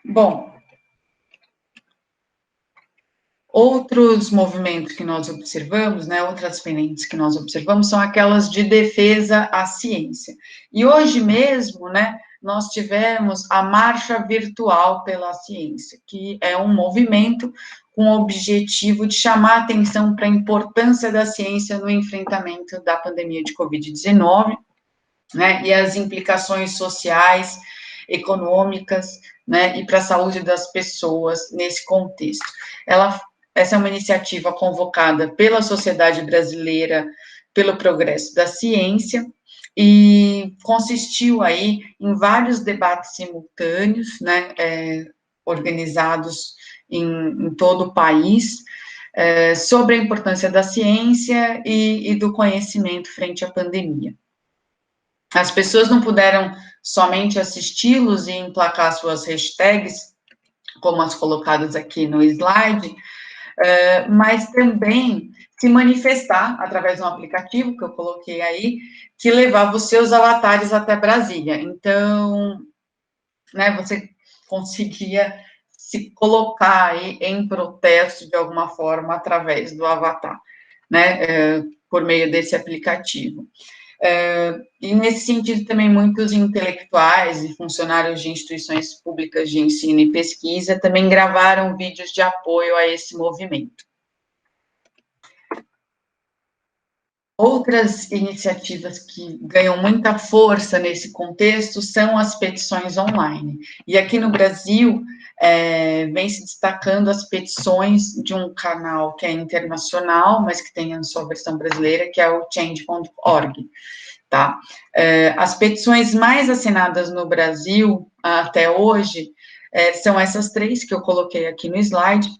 Bom, outros movimentos que nós observamos, né, outras frentes que nós observamos, são aquelas de defesa à ciência. E hoje mesmo, né, nós tivemos a Marcha Virtual pela Ciência, que é um movimento com o objetivo de chamar a atenção para a importância da ciência no enfrentamento da pandemia de Covid-19, né, e as implicações sociais, econômicas, né, e para a saúde das pessoas nesse contexto. Essa é uma iniciativa convocada pela Sociedade Brasileira pelo Progresso da Ciência e consistiu aí em vários debates simultâneos, né, organizados em todo o país, sobre a importância da ciência e do conhecimento frente à pandemia. As pessoas não puderam somente assisti-los e emplacar suas hashtags, como as colocadas aqui no slide, mas também se manifestar através de um aplicativo que eu coloquei aí, que levava os seus avatares até Brasília. Então, né, você conseguia se colocar aí em protesto de alguma forma através do avatar, né, por meio desse aplicativo. E nesse sentido também muitos intelectuais e funcionários de instituições públicas de ensino e pesquisa também gravaram vídeos de apoio a esse movimento. Outras iniciativas que ganham muita força nesse contexto são as petições online. E aqui no Brasil, vem se destacando as petições de um canal que é internacional, mas que tem a sua versão brasileira, que é o Change.org. Tá? As petições mais assinadas no Brasil até hoje são essas 3 que eu coloquei aqui no slide.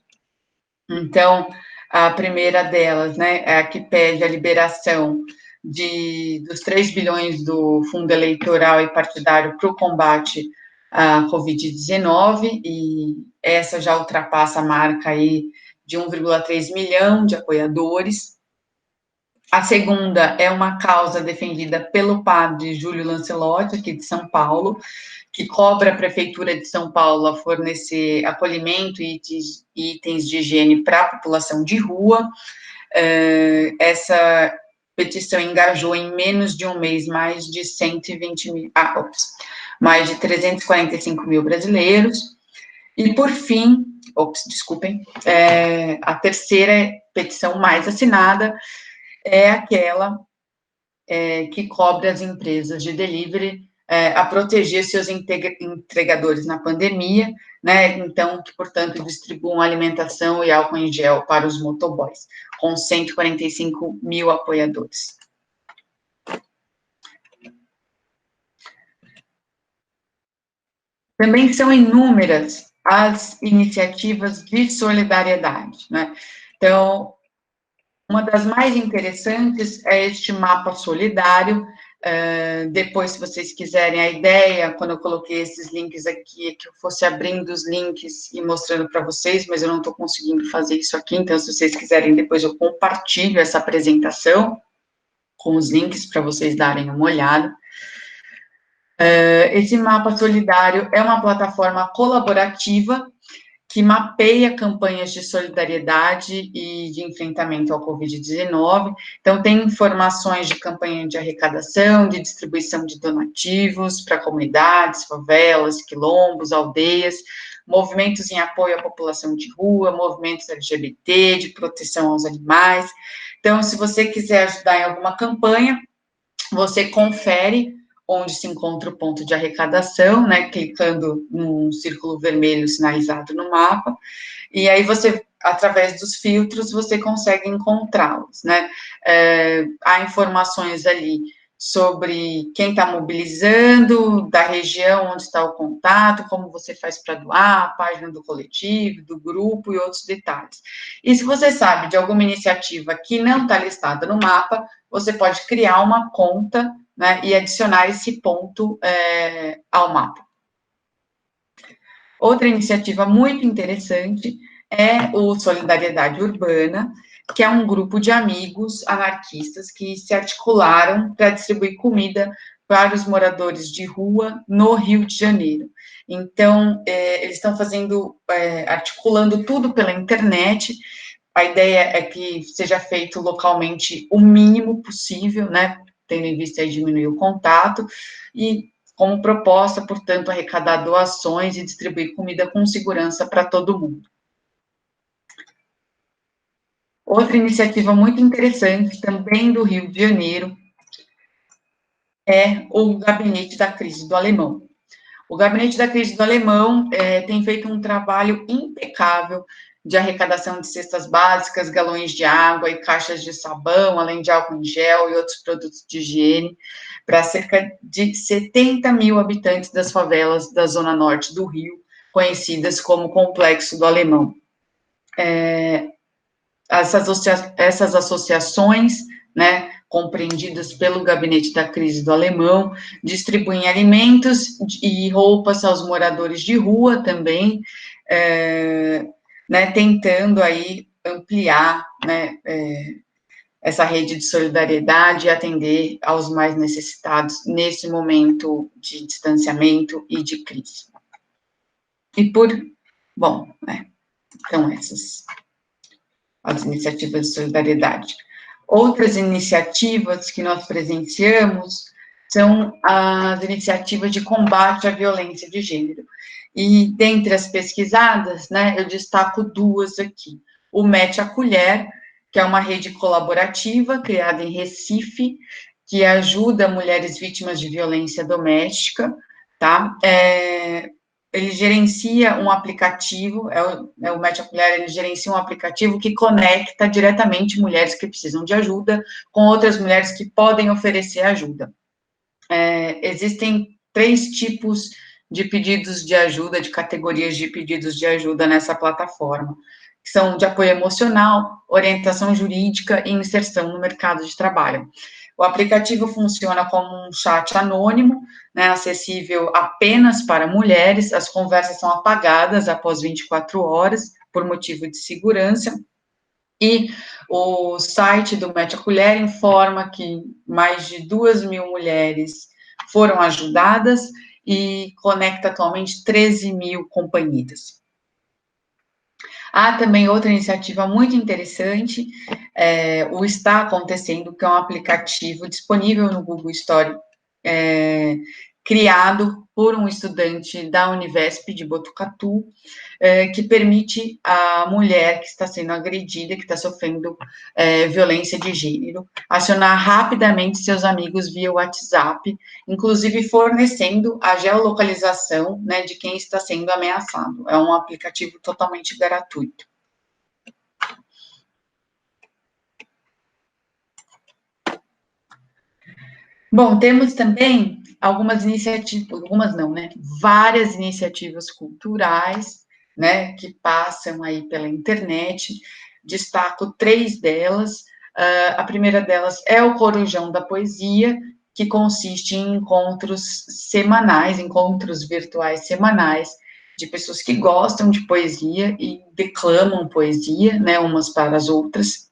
Então, a primeira delas, né, é a que pede a liberação dos 3 bilhões do fundo eleitoral e partidário para o combate à Covid-19, e essa já ultrapassa a marca aí de 1,3 milhão de apoiadores. A segunda é uma causa defendida pelo padre Júlio Lancelotti, aqui de São Paulo, que cobra a Prefeitura de São Paulo a fornecer acolhimento e itens de higiene para a população de rua. Essa petição engajou em menos de um mês mais de 345 mil brasileiros. E, por fim, a terceira petição mais assinada é aquela que cobra as empresas de delivery a proteger seus entregadores na pandemia, né, então, que, portanto, distribuam alimentação e álcool em gel para os motoboys, com 145 mil apoiadores. Também são inúmeras as iniciativas de solidariedade, né, então, uma das mais interessantes é este mapa solidário. Depois, se vocês quiserem a ideia, quando eu coloquei esses links aqui, que eu fosse abrindo os links e mostrando para vocês, mas eu não estou conseguindo fazer isso aqui, então, se vocês quiserem, depois eu compartilho essa apresentação. com os links para vocês darem uma olhada. Esse mapa solidário é uma plataforma colaborativa que mapeia campanhas de solidariedade e de enfrentamento ao Covid-19. Então, tem informações de campanha de arrecadação, de distribuição de donativos para comunidades, favelas, quilombos, aldeias, movimentos em apoio à população de rua, movimentos LGBT, de proteção aos animais. Então, se você quiser ajudar em alguma campanha, você confere onde se encontra o ponto de arrecadação, né, clicando num círculo vermelho sinalizado no mapa, e aí você, através dos filtros, você consegue encontrá-los, né. Há informações ali sobre quem está mobilizando, da região onde está o contato, como você faz para doar, a página do coletivo, do grupo e outros detalhes. E se você sabe de alguma iniciativa que não está listada no mapa, você pode criar uma conta, né, e adicionar esse ponto ao mapa. Outra iniciativa muito interessante é o Solidariedade Urbana, que é um grupo de amigos anarquistas que se articularam para distribuir comida para os moradores de rua no Rio de Janeiro. Então, eles estão articulando tudo pela internet. A ideia é que seja feito localmente o mínimo possível, né, tendo em vista aí diminuir o contato, e como proposta, portanto, arrecadar doações e distribuir comida com segurança para todo mundo. Outra iniciativa muito interessante, também do Rio de Janeiro, é o Gabinete da Crise do Alemão. O Gabinete da Crise do Alemão tem feito um trabalho impecável de arrecadação de cestas básicas, galões de água e caixas de sabão, além de álcool em gel e outros produtos de higiene, para cerca de 70 mil habitantes das favelas da zona norte do Rio, conhecidas como Complexo do Alemão. Essas associações, né, compreendidas pelo Gabinete da Crise do Alemão, distribuem alimentos e roupas aos moradores de rua também, né, tentando aí ampliar, né, essa rede de solidariedade e atender aos mais necessitados nesse momento de distanciamento e de crise. Bom, né, então essas as iniciativas de solidariedade. Outras iniciativas que nós presenciamos são as iniciativas de combate à violência de gênero. E, dentre as pesquisadas, né, eu destaco duas aqui. O Mete a Colher, que é uma rede colaborativa criada em Recife, que ajuda mulheres vítimas de violência doméstica, tá? Ele gerencia um aplicativo, o Mete a Colher, ele gerencia um aplicativo que conecta diretamente mulheres que precisam de ajuda com outras mulheres que podem oferecer ajuda. Existem 3 tipos de pedidos de ajuda, de categorias de pedidos de ajuda nessa plataforma, que são de apoio emocional, orientação jurídica e inserção no mercado de trabalho. O aplicativo funciona como um chat anônimo, né, acessível apenas para mulheres, as conversas são apagadas após 24 horas, por motivo de segurança, e o site do Mete a Colher informa que mais de 2.000 mulheres foram ajudadas e conecta atualmente 13.000 companhias. Há também outra iniciativa muito interessante, o Está Acontecendo, que é um aplicativo disponível no Google Store, criado por um estudante da Univesp de Botucatu, que permite à mulher que está sendo agredida, que está sofrendo violência de gênero, acionar rapidamente seus amigos via WhatsApp, inclusive fornecendo a geolocalização, né, de quem está sendo ameaçado. É um aplicativo totalmente gratuito. Bom, temos também algumas iniciativas, algumas não, né? Várias iniciativas culturais, né, que passam aí pela internet. Destaco 3 delas. A primeira delas é o Corujão da Poesia, que consiste em encontros semanais, encontros virtuais semanais, de pessoas que gostam de poesia e declamam poesia, né, umas para as outras.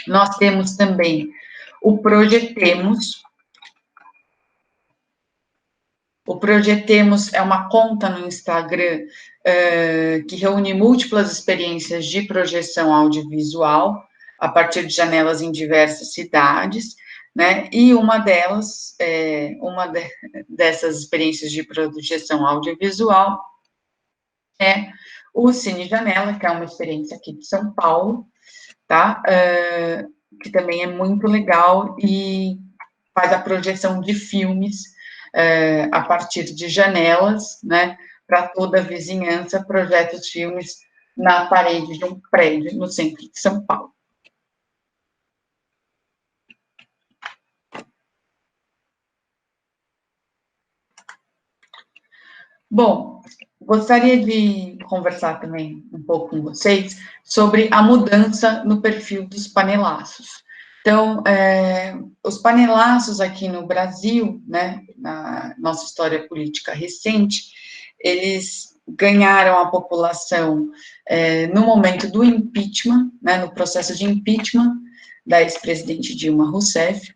Nós temos também o Projetemos. O Projetemos é uma conta no Instagram que reúne múltiplas experiências de projeção audiovisual a partir de janelas em diversas cidades, né? E uma delas, dessas experiências de projeção audiovisual é o Cine Janela, que é uma experiência aqui de São Paulo, tá? Que também é muito legal e faz a projeção de filmes a partir de janelas, né? Para toda a vizinhança, projeta os filmes na parede de um prédio no centro de São Paulo. Bom, gostaria de conversar também um pouco com vocês sobre a mudança no perfil dos panelaços. Então, os panelaços aqui no Brasil, né, na nossa história política recente, eles ganharam a população no momento do impeachment, né, no processo de impeachment da ex-presidente Dilma Rousseff.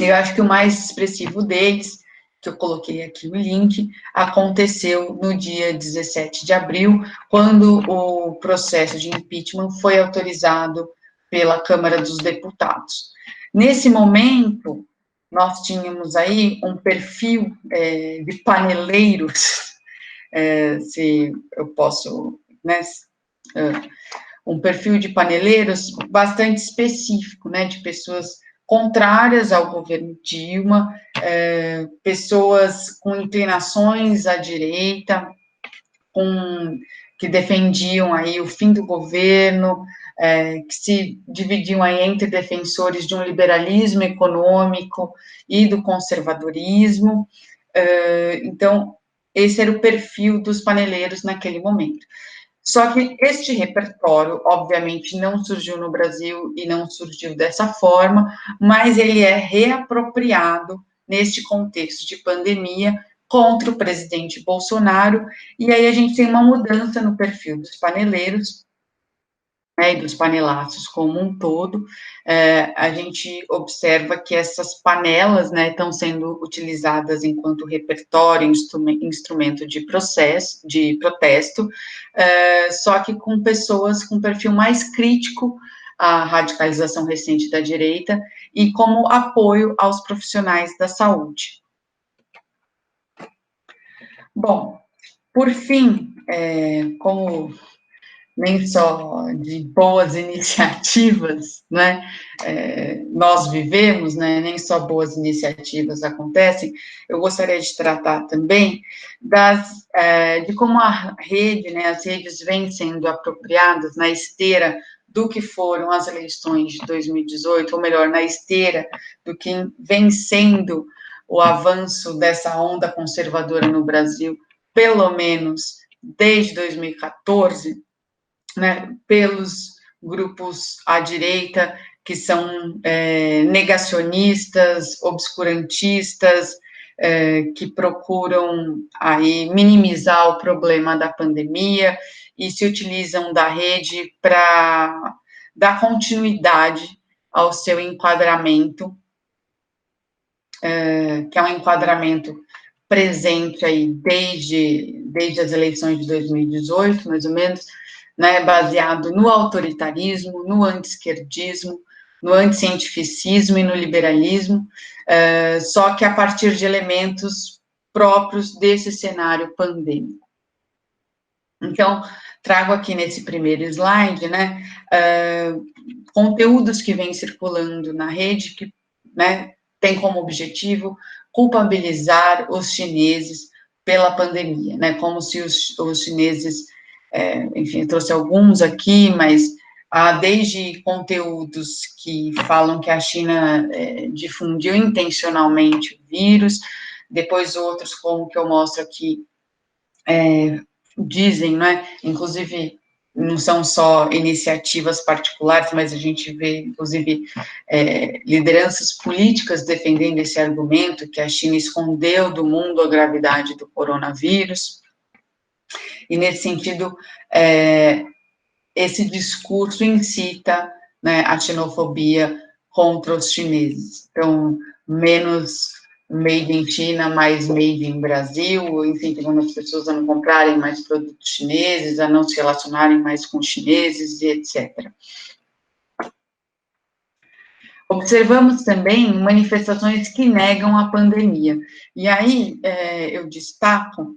Eu acho que o mais expressivo deles, que eu coloquei aqui o link, aconteceu no dia 17 de abril, quando o processo de impeachment foi autorizado pela Câmara dos Deputados. Nesse momento, nós tínhamos aí um perfil de paneleiros, se eu posso, né, um perfil de paneleiros bastante específico, né, de pessoas contrárias ao governo Dilma, pessoas com inclinações à direita, que defendiam aí o fim do governo, que se dividiam aí entre defensores de um liberalismo econômico e do conservadorismo. Então, esse era o perfil dos paneleiros naquele momento. Só que este repertório, obviamente, não surgiu no Brasil e não surgiu dessa forma, mas ele é reapropriado neste contexto de pandemia contra o presidente Bolsonaro, e aí a gente tem uma mudança no perfil dos paneleiros, né, e dos panelaços como um todo. A gente observa que essas panelas, né, estão sendo utilizadas enquanto repertório, instrumento de protesto, só que com pessoas com perfil mais crítico à radicalização recente da direita e como apoio aos profissionais da saúde. Bom, por fim, como nem só de boas iniciativas, né, nós vivemos, né, nem só boas iniciativas acontecem, eu gostaria de tratar também de como a rede, né, as redes vêm sendo apropriadas na esteira do que foram as eleições de 2018, ou melhor, na esteira do que vem sendo o avanço dessa onda conservadora no Brasil, pelo menos desde 2014, né, pelos grupos à direita, que são negacionistas, obscurantistas, que procuram aí minimizar o problema da pandemia e se utilizam da rede para dar continuidade ao seu enquadramento, que é um enquadramento presente aí desde as eleições de 2018, mais ou menos, né, baseado no autoritarismo, no anti-esquerdismo, no anticientificismo e no liberalismo, só que a partir de elementos próprios desse cenário pandêmico. Então, trago aqui nesse primeiro slide, né, conteúdos que vêm circulando na rede, que, né, tem como objetivo culpabilizar os chineses pela pandemia, né, como se os chineses, enfim, eu trouxe alguns aqui, mas há desde conteúdos que falam que a China difundiu intencionalmente o vírus, depois outros, como o que eu mostro aqui, dizem, né, inclusive, não são só iniciativas particulares, mas a gente vê, inclusive, lideranças políticas defendendo esse argumento, que a China escondeu do mundo a gravidade do coronavírus, e nesse sentido, esse discurso incita, né, a xenofobia contra os chineses. Então, menos made in China, mais made in Brasil, enfim, quando as pessoas a não comprarem mais produtos chineses, a não se relacionarem mais com chineses, e etc. Observamos também manifestações que negam a pandemia. E aí, eu destaco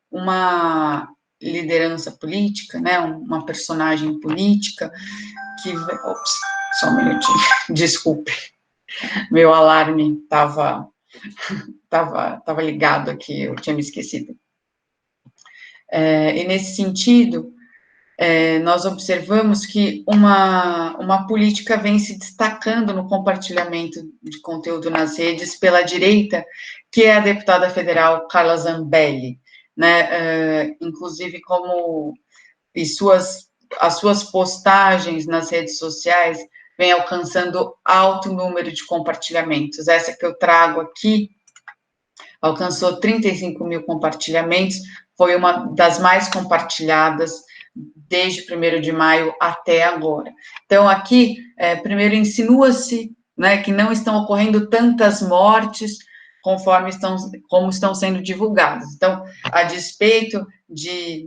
uma liderança política, né, uma personagem política que... Ops, só um minutinho, desculpe, meu alarme estava ligado aqui, eu tinha me esquecido. E nesse sentido, nós observamos que uma política vem se destacando no compartilhamento de conteúdo nas redes pela direita, que é a deputada federal Carla Zambelli, né, inclusive as suas postagens nas redes sociais vem alcançando alto número de compartilhamentos. Essa que eu trago aqui alcançou 35 mil compartilhamentos, foi uma das mais compartilhadas desde 1º de maio até agora. Então, aqui, primeiro, insinua-se, né, que não estão ocorrendo tantas mortes como estão sendo divulgadas. Então, a despeito de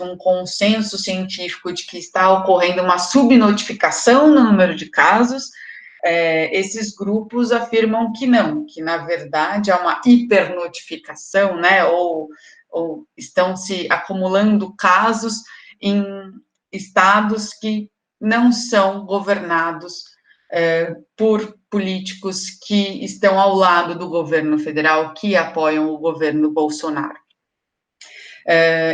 um consenso científico de que está ocorrendo uma subnotificação no número de casos, esses grupos afirmam que não, que, na verdade, há uma hipernotificação, né, ou estão se acumulando casos em estados que não são governados por políticos que estão ao lado do governo federal, que apoiam o governo Bolsonaro.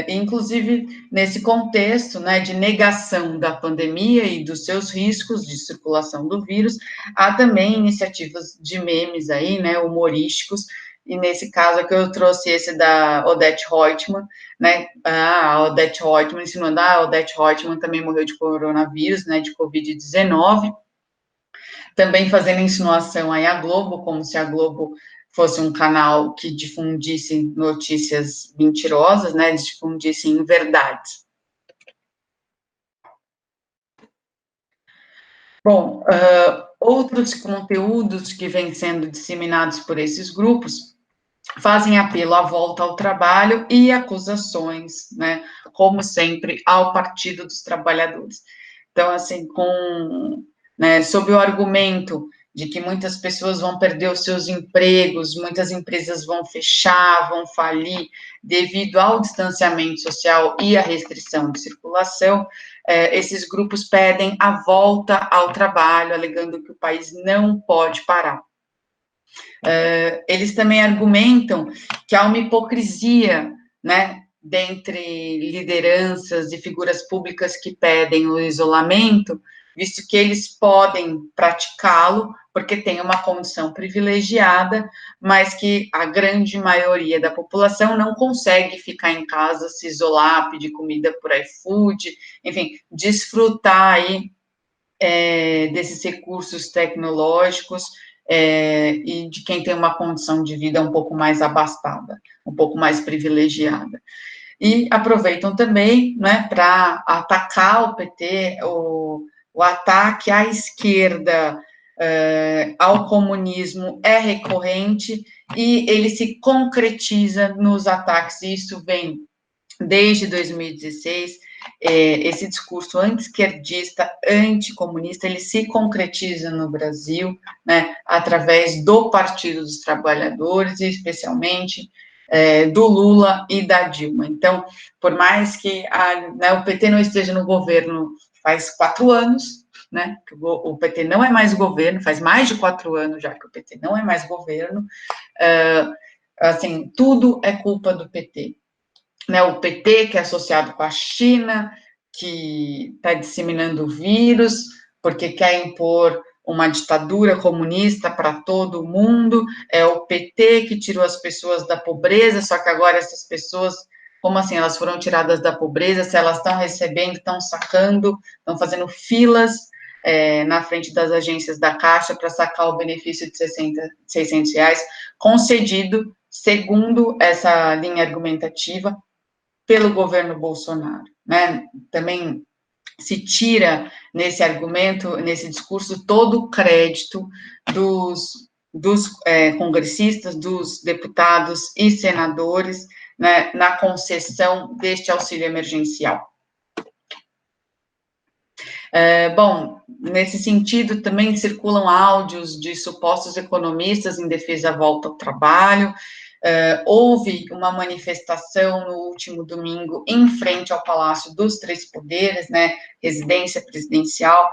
Inclusive, nesse contexto, né, de negação da pandemia e dos seus riscos de circulação do vírus, há também iniciativas de memes aí, né, humorísticos, e nesse caso aqui eu trouxe esse da Odete Roitman, né, a Odete Roitman ensinando, a Odete Roitman também morreu de coronavírus, né, de Covid-19, também fazendo insinuação aí à Globo, como se a Globo fosse um canal que difundisse notícias mentirosas, né, difundisse inverdades. Bom, outros conteúdos que vêm sendo disseminados por esses grupos fazem apelo à volta ao trabalho e acusações, né, como sempre, ao Partido dos Trabalhadores. Então, assim, sob o argumento de que muitas pessoas vão perder os seus empregos, muitas empresas vão fechar, vão falir, devido ao distanciamento social e à restrição de circulação, esses grupos pedem a volta ao trabalho, alegando que o país não pode parar. Eles também argumentam que há uma hipocrisia, né, dentre lideranças e figuras públicas que pedem o isolamento, visto que eles podem praticá-lo, porque tem uma condição privilegiada, mas que a grande maioria da população não consegue ficar em casa, se isolar, pedir comida por iFood, enfim, desfrutar aí desses recursos tecnológicos e de quem tem uma condição de vida um pouco mais abastada, um pouco mais privilegiada. E aproveitam também, né, para atacar o PT, o ataque à esquerda, ao comunismo é recorrente e ele se concretiza nos ataques, e isso vem desde 2016, esse discurso anti-esquerdista, anticomunista, ele se concretiza no Brasil, né, através do Partido dos Trabalhadores, e especialmente do Lula e da Dilma. Então, por mais que o PT não esteja no governo faz 4 anos, né, o PT não é mais governo, faz mais de 4 anos já que o PT não é mais governo, assim, tudo é culpa do PT. Né, o PT, que é associado com a China, que está disseminando o vírus, porque quer impor uma ditadura comunista para todo o mundo, é o PT que tirou as pessoas da pobreza, só que agora essas pessoas, como assim, elas foram tiradas da pobreza, se elas estão recebendo, estão sacando, estão fazendo filas na frente das agências da Caixa para sacar o benefício de R$600, concedido, segundo essa linha argumentativa, pelo governo Bolsonaro, né? Também se tira nesse argumento, nesse discurso, todo o crédito dos congressistas, dos deputados e senadores, né, na concessão deste auxílio emergencial. Bom, nesse sentido, também circulam áudios de supostos economistas em defesa da volta ao trabalho. Houve uma manifestação no último domingo em frente ao Palácio dos Três Poderes, né, residência presidencial,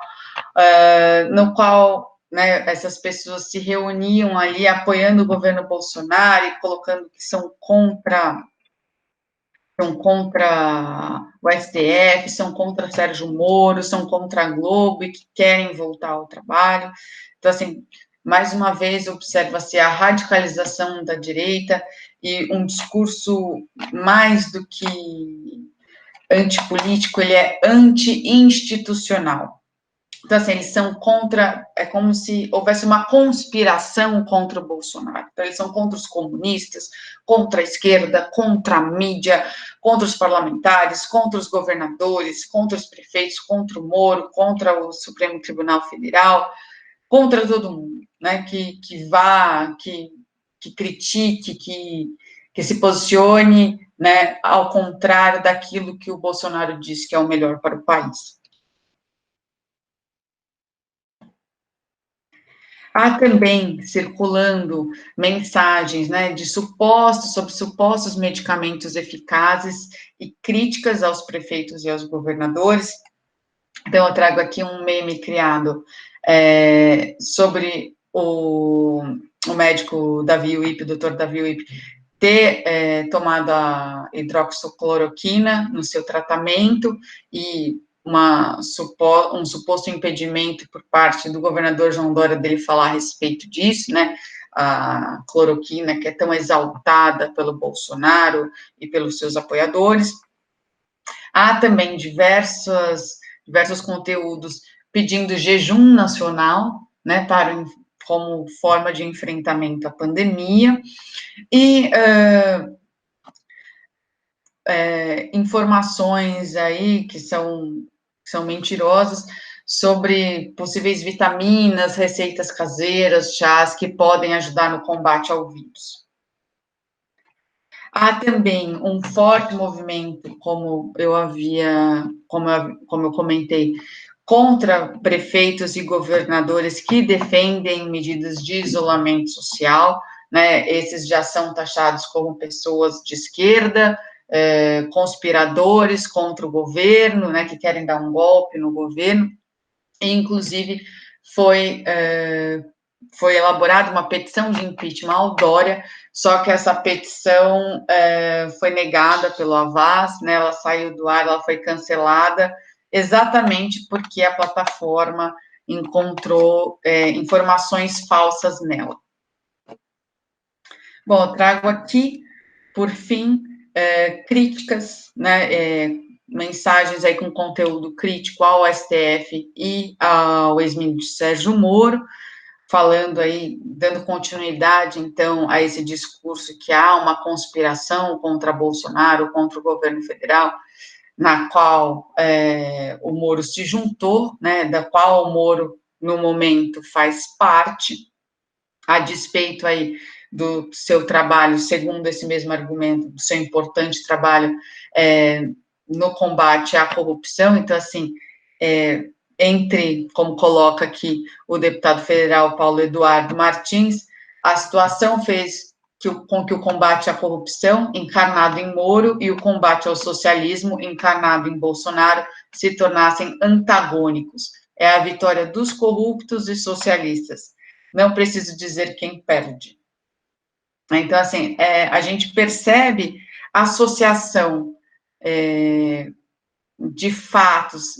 no qual, né, essas pessoas se reuniam ali apoiando o governo Bolsonaro e colocando que são contra o STF, são contra Sérgio Moro, são contra a Globo e que querem voltar ao trabalho. Então, assim, mais uma vez, observa-se a radicalização da direita e um discurso mais do que antipolítico, ele é anti-institucional. Então, assim, eles são contra, é como se houvesse uma conspiração contra o Bolsonaro. Então, eles são contra os comunistas, contra a esquerda, contra a mídia, contra os parlamentares, contra os governadores, contra os prefeitos, contra o Moro, contra o Supremo Tribunal Federal, contra todo mundo, né, que critique, que se posicione, né, ao contrário daquilo que o Bolsonaro diz que é o melhor para o país. Há também circulando mensagens, né, sobre supostos medicamentos eficazes e críticas aos prefeitos e aos governadores. Então, eu trago aqui um meme criado sobre o médico Davi Uip, o doutor Davi Uip, ter tomado a hidroxicloroquina no seu tratamento e um suposto impedimento por parte do governador João Dória dele falar a respeito disso, né, a cloroquina que é tão exaltada pelo Bolsonaro e pelos seus apoiadores. Há também diversos conteúdos pedindo jejum nacional, né, como forma de enfrentamento à pandemia, e informações aí que são mentirosas sobre possíveis vitaminas, receitas caseiras, chás que podem ajudar no combate ao vírus. Há também um forte movimento, como eu comentei, contra prefeitos e governadores que defendem medidas de isolamento social, né? Esses já são taxados como pessoas de esquerda, conspiradores contra o governo, né, que querem dar um golpe no governo, e, inclusive, foi elaborada uma petição de impeachment ao Dória, só que essa petição foi negada pelo Havas, né, ela saiu do ar, ela foi cancelada, exatamente porque a plataforma encontrou informações falsas nela. Bom, eu trago aqui, por fim, críticas, né, mensagens aí com conteúdo crítico ao STF e ao ex-ministro Sérgio Moro, falando aí, dando continuidade, então, a esse discurso que há uma conspiração contra Bolsonaro, contra o governo federal, na qual o Moro se juntou, né, da qual o Moro, no momento, faz parte, a despeito aí do seu trabalho, segundo esse mesmo argumento, do seu importante trabalho no combate à corrupção. Então, assim, como coloca aqui o deputado federal Paulo Eduardo Martins, a situação fez com que o combate à corrupção, encarnado em Moro, e o combate ao socialismo, encarnado em Bolsonaro, se tornassem antagônicos. É a vitória dos corruptos e socialistas. Não preciso dizer quem perde. Então, assim, a gente percebe a associação de fatos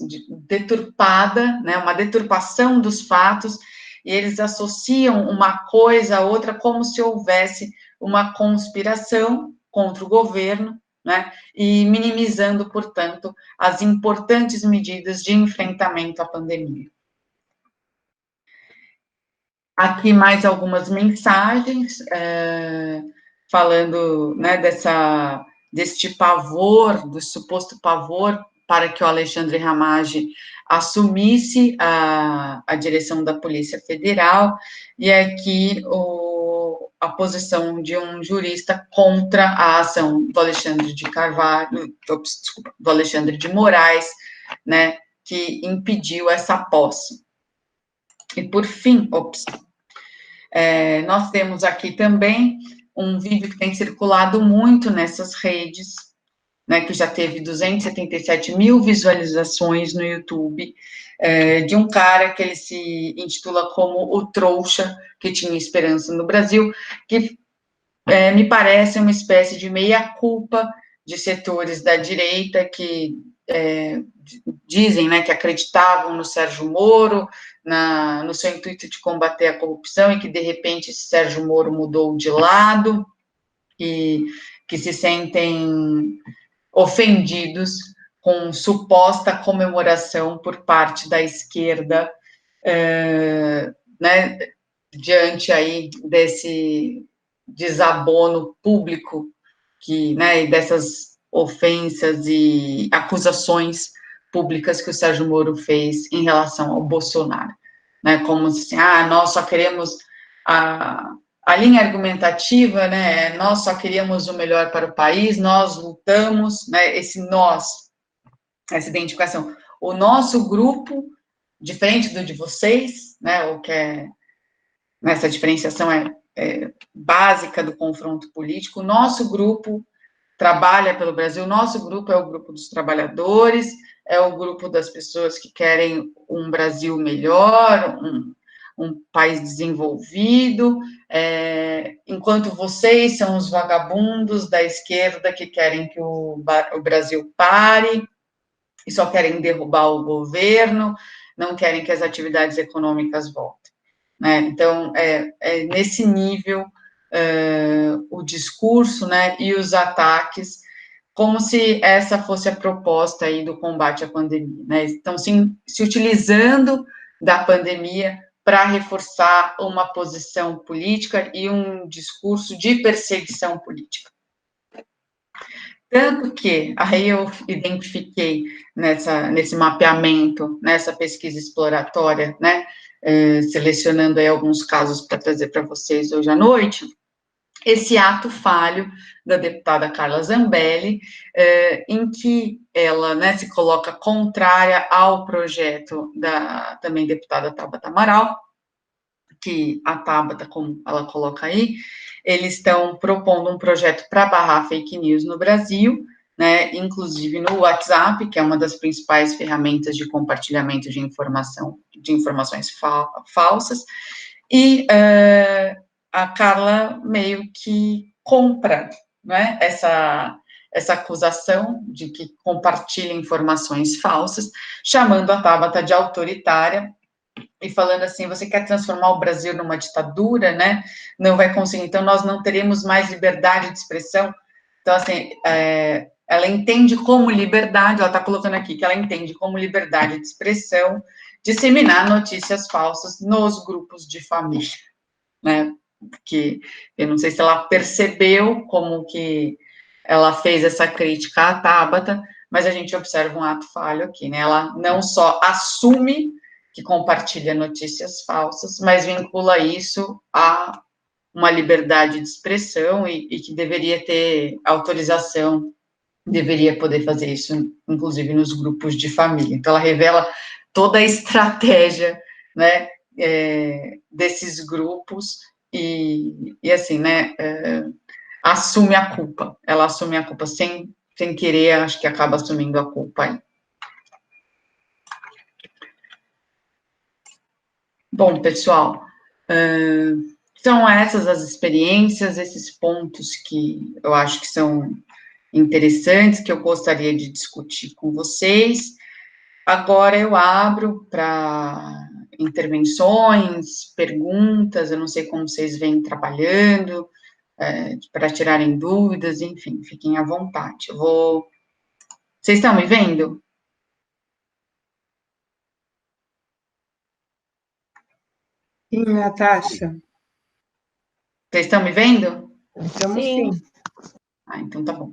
deturpada, né, uma deturpação dos fatos, e eles associam uma coisa a outra como se houvesse uma conspiração contra o governo, né, e minimizando, portanto, as importantes medidas de enfrentamento à pandemia. Aqui mais algumas mensagens, falando, né, deste pavor, do suposto pavor para que o Alexandre Ramaggi assumisse a direção da Polícia Federal, e aqui a posição de um jurista contra a ação do Alexandre de Carvalho, desculpa, do Alexandre de Moraes, né, que impediu essa posse. E, por fim, nós temos aqui também um vídeo que tem circulado muito nessas redes, né, que já teve 277 mil visualizações no YouTube, de um cara que ele se intitula como o trouxa que tinha esperança no Brasil, que me parece uma espécie de meia-culpa de setores da direita que dizem, né, que acreditavam no Sérgio Moro, no seu intuito de combater a corrupção, e que, de repente, esse Sérgio Moro mudou de lado, e que se sentem ofendidos com suposta comemoração por parte da esquerda, né, diante aí desse desabono público né, e dessas ofensas e acusações públicas que o Sérgio Moro fez em relação ao Bolsonaro, né, como assim, nós só queremos a linha argumentativa, né, nós só queríamos o melhor para o país, nós lutamos, né, esse nós, essa identificação, o nosso grupo, diferente do de vocês, né, o que essa diferenciação é básica do confronto político, o nosso grupo trabalha pelo Brasil, o nosso grupo é o grupo dos trabalhadores, é o grupo das pessoas que querem um Brasil melhor, um país desenvolvido, enquanto vocês são os vagabundos da esquerda que querem que o Brasil pare, e só querem derrubar o governo, não querem que as atividades econômicas voltem, né? Então, nesse nível o discurso, né, e os ataques, como se essa fosse a proposta aí do combate à pandemia, né? Estão se utilizando da pandemia para reforçar uma posição política e um discurso de perseguição política. Tanto que, aí eu identifiquei nesse mapeamento, nessa pesquisa exploratória, né, selecionando aí alguns casos para trazer para vocês hoje à noite, esse ato falho da deputada Carla Zambelli, em que ela, né, se coloca contrária ao projeto da também deputada Tabata Amaral, que a Tabata, como ela coloca aí, eles estão propondo um projeto para barrar fake news no Brasil, né, inclusive no WhatsApp, que é uma das principais ferramentas de compartilhamento de informações falsas, e a Carla meio que compra, né, essa acusação de que compartilha informações falsas, chamando a Tabata de autoritária, e falando assim, você quer transformar o Brasil numa ditadura, né? Não vai conseguir, então nós não teremos mais liberdade de expressão. Então, assim, ela entende como liberdade, ela está colocando aqui que ela entende como liberdade de expressão disseminar notícias falsas nos grupos de família, né? Porque eu não sei se ela percebeu como que ela fez essa crítica à Tabata, mas a gente observa um ato falho aqui, né? Ela não só assume que compartilha notícias falsas, mas vincula isso a uma liberdade de expressão e que deveria ter autorização, deveria poder fazer isso, inclusive nos grupos de família. Então, ela revela toda a estratégia, né, desses grupos e assim, né, assume a culpa. Ela assume a culpa sem querer, acho que acaba assumindo a culpa aí. Bom, pessoal, são essas as experiências, esses pontos que eu acho que são interessantes, que eu gostaria de discutir com vocês. Agora eu abro para intervenções, perguntas, eu não sei como vocês vêm trabalhando, para tirarem dúvidas, enfim, fiquem à vontade. Vocês estão me vendo? Sim, Natasha. Vocês estão me vendo? Estamos sim. Então tá bom.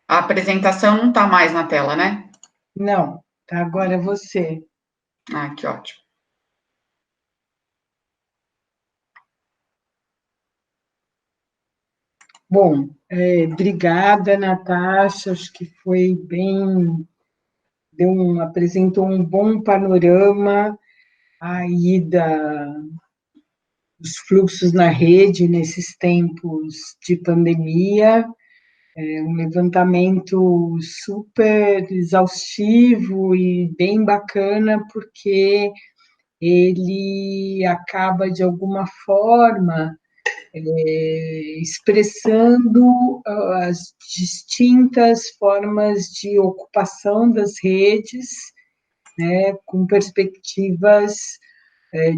A apresentação não está mais na tela, né? Não, tá, agora é você. Ah, que ótimo. Bom, obrigada, Natasha, acho que foi bem, apresentou um bom panorama aí dos fluxos na rede nesses tempos de pandemia, um levantamento super exaustivo e bem bacana, porque ele acaba, de alguma forma, expressando as distintas formas de ocupação das redes, né, com perspectivas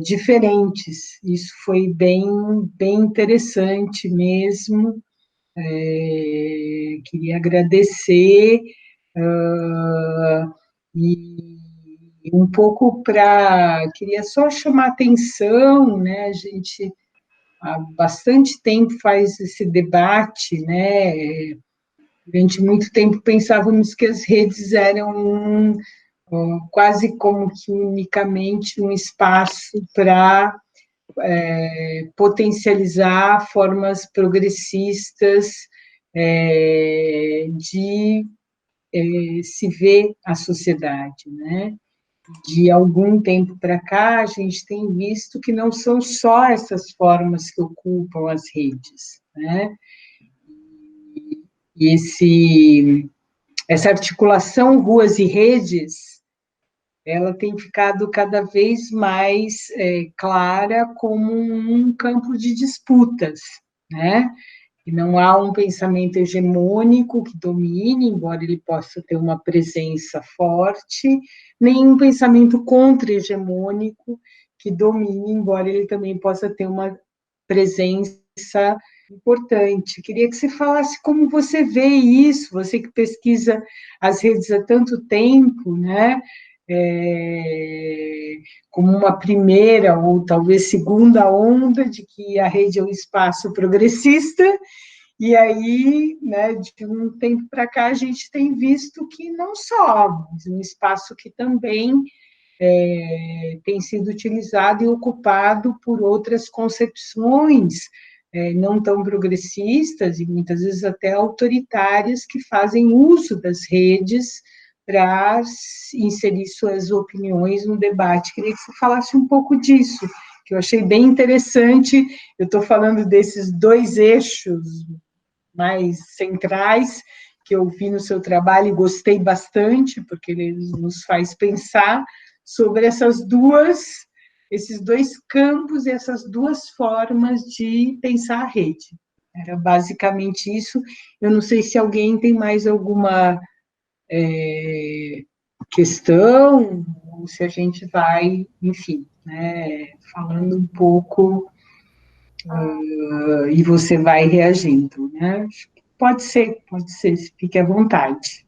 diferentes. Isso foi bem interessante mesmo. Queria agradecer e um pouco queria só chamar atenção, né? A gente há bastante tempo faz esse debate, né? Durante muito tempo pensávamos que as redes eram quase como que unicamente um espaço para potencializar formas progressistas de se ver a sociedade, né? De algum tempo para cá, a gente tem visto que não são só essas formas que ocupam as redes, né? E essa articulação ruas e redes, ela tem ficado cada vez mais clara como um campo de disputas, né? E não há um pensamento hegemônico que domine, embora ele possa ter uma presença forte, nem um pensamento contra-hegemônico que domine, embora ele também possa ter uma presença importante. Queria que você falasse como você vê isso, você que pesquisa as redes há tanto tempo, né? Como uma primeira ou talvez segunda onda de que a rede é um espaço progressista, e aí, né, de um tempo para cá, a gente tem visto que não só, mas um espaço que também tem sido utilizado e ocupado por outras concepções não tão progressistas e muitas vezes até autoritárias que fazem uso das redes para inserir suas opiniões no debate. Queria que você falasse um pouco disso, que eu achei bem interessante. Eu estou falando desses dois eixos mais centrais que eu vi no seu trabalho e gostei bastante, porque ele nos faz pensar sobre esses dois campos e essas duas formas de pensar a rede. Era basicamente isso. Eu não sei se alguém tem mais alguma questão, ou se a gente vai, enfim, né, falando um pouco e você vai reagindo, né? Pode ser, fique à vontade.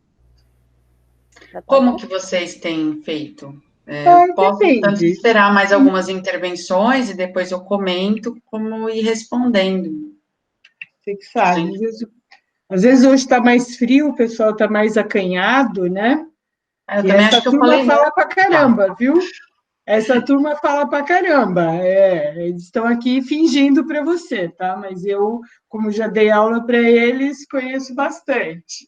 Como que vocês têm feito? Eu posso tanto Depende. esperar mais algumas intervenções e depois eu comento, como ir respondendo. Você que sabe. Às vezes hoje está mais frio, o pessoal está mais acanhado, né? Eu E também essa acho que eu turma falei fala muito. pra caramba, viu? Essa turma fala pra caramba. Eles estão aqui fingindo para você, tá? Mas eu, como já dei aula para eles, conheço bastante.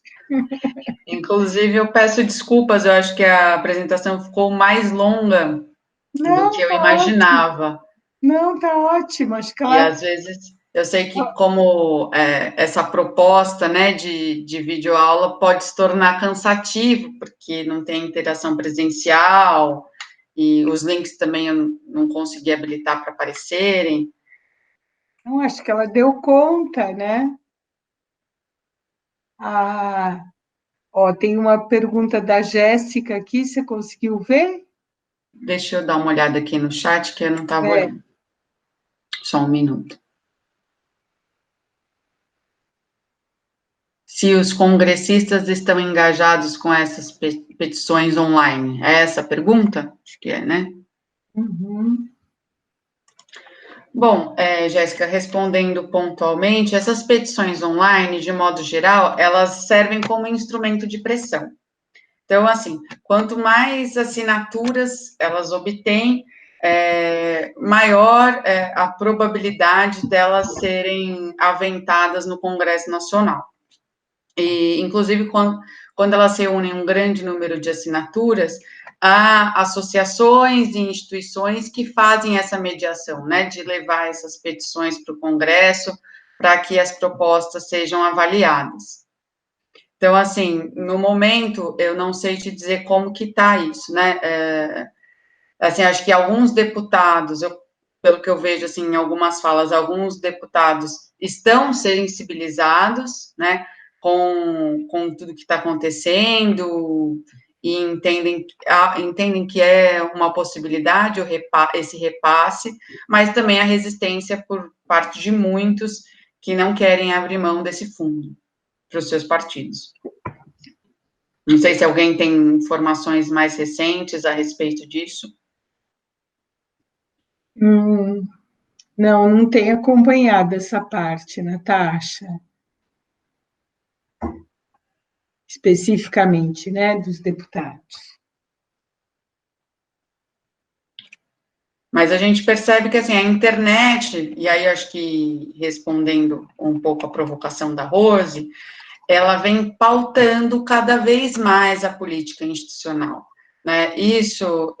Inclusive, eu peço desculpas, eu acho que a apresentação ficou mais longa do que Não, eu tá ótimo. imaginava. Não, tá ótimo. Acho que E ela. às vezes eu sei que como essa proposta, né, de videoaula pode se tornar cansativo, porque não tem interação presencial, e os links também eu não consegui habilitar para aparecerem. Não, acho que ela deu conta, né? Ah, ó, tem uma pergunta da Jéssica aqui, você conseguiu ver? Deixa eu dar uma olhada aqui no chat, que eu não estava É, olhando. Só um minuto. Se os congressistas estão engajados com essas petições online? É essa a pergunta? Acho que é, né? uhum. Bom, Jéssica, respondendo pontualmente, essas petições online, de modo geral, elas servem como instrumento de pressão. Então, assim, quanto mais assinaturas elas obtêm, maior a probabilidade delas serem aventadas no Congresso Nacional. E, inclusive, quando elas reúnem um grande número de assinaturas, há associações e instituições que fazem essa mediação, né, de levar essas petições para o Congresso, para que as propostas sejam avaliadas. Então, assim, no momento, eu não sei te dizer como que está isso, né, assim, acho que alguns deputados, pelo que eu vejo, assim, em algumas falas, alguns deputados estão sensibilizados, né, com tudo que está acontecendo, e entendem que é uma possibilidade esse repasse, mas também a resistência por parte de muitos que não querem abrir mão desse fundo para os seus partidos. Não sei se alguém tem informações mais recentes a respeito disso. Não tenho acompanhado essa parte, Natasha. Especificamente, né, dos deputados. Mas a gente percebe que, assim, a internet, e aí acho que respondendo um pouco a provocação da Rose, ela vem pautando cada vez mais a política institucional, né? Isso,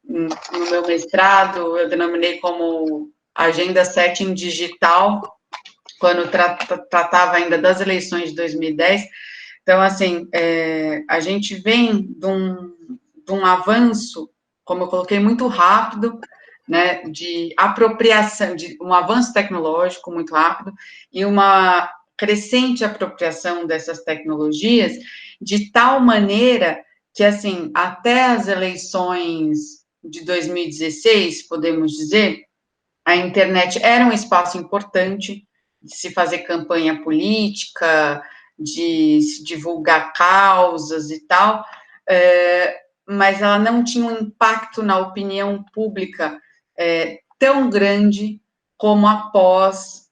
no meu mestrado, eu denominei como Agenda Setting Digital, quando tratava ainda das eleições de 2010. Então, assim, a gente vem de um avanço, como eu coloquei, muito rápido, né, de apropriação, de um avanço tecnológico muito rápido, e uma crescente apropriação dessas tecnologias, de tal maneira que, assim, até as eleições de 2016, podemos dizer, a internet era um espaço importante de se fazer campanha política, de se divulgar causas e tal, mas ela não tinha um impacto na opinião pública tão grande como após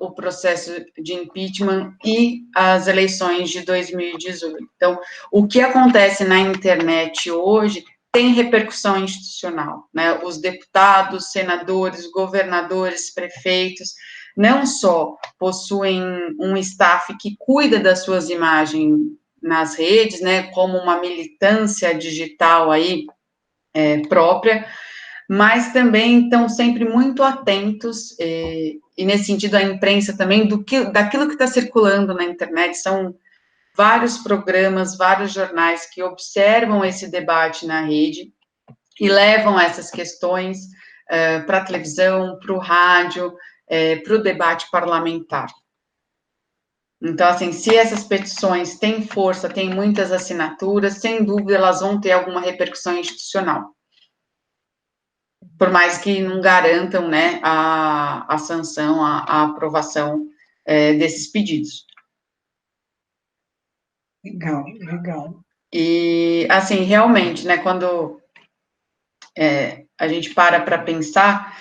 o processo de impeachment e as eleições de 2018. Então, o que acontece na internet hoje tem repercussão institucional, né? Os deputados, senadores, governadores, prefeitos, não só possuem um staff que cuida das suas imagens nas redes, né, como uma militância digital aí própria, mas também estão sempre muito atentos, e nesse sentido a imprensa também, daquilo que está circulando na internet, são vários programas, vários jornais que observam esse debate na rede e levam essas questões para a televisão, para o rádio, para o debate parlamentar. Então, assim, se essas petições têm força, têm muitas assinaturas, sem dúvida elas vão ter alguma repercussão institucional. Por mais que não garantam, né, a sanção, a aprovação desses pedidos. Legal, legal. E, assim, realmente, né, quando a gente para pensar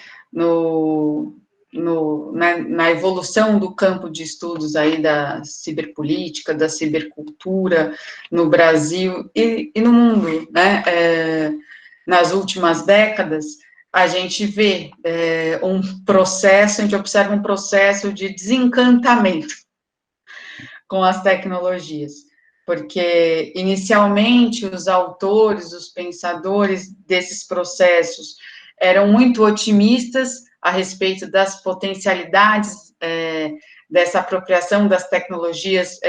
na evolução do campo de estudos aí da ciberpolítica, da cibercultura no Brasil e no mundo, né, nas últimas décadas, a gente vê um processo, a gente observa um processo de desencantamento com as tecnologias, porque inicialmente os autores, os pensadores desses processos eram muito otimistas a respeito das potencialidades dessa apropriação das tecnologias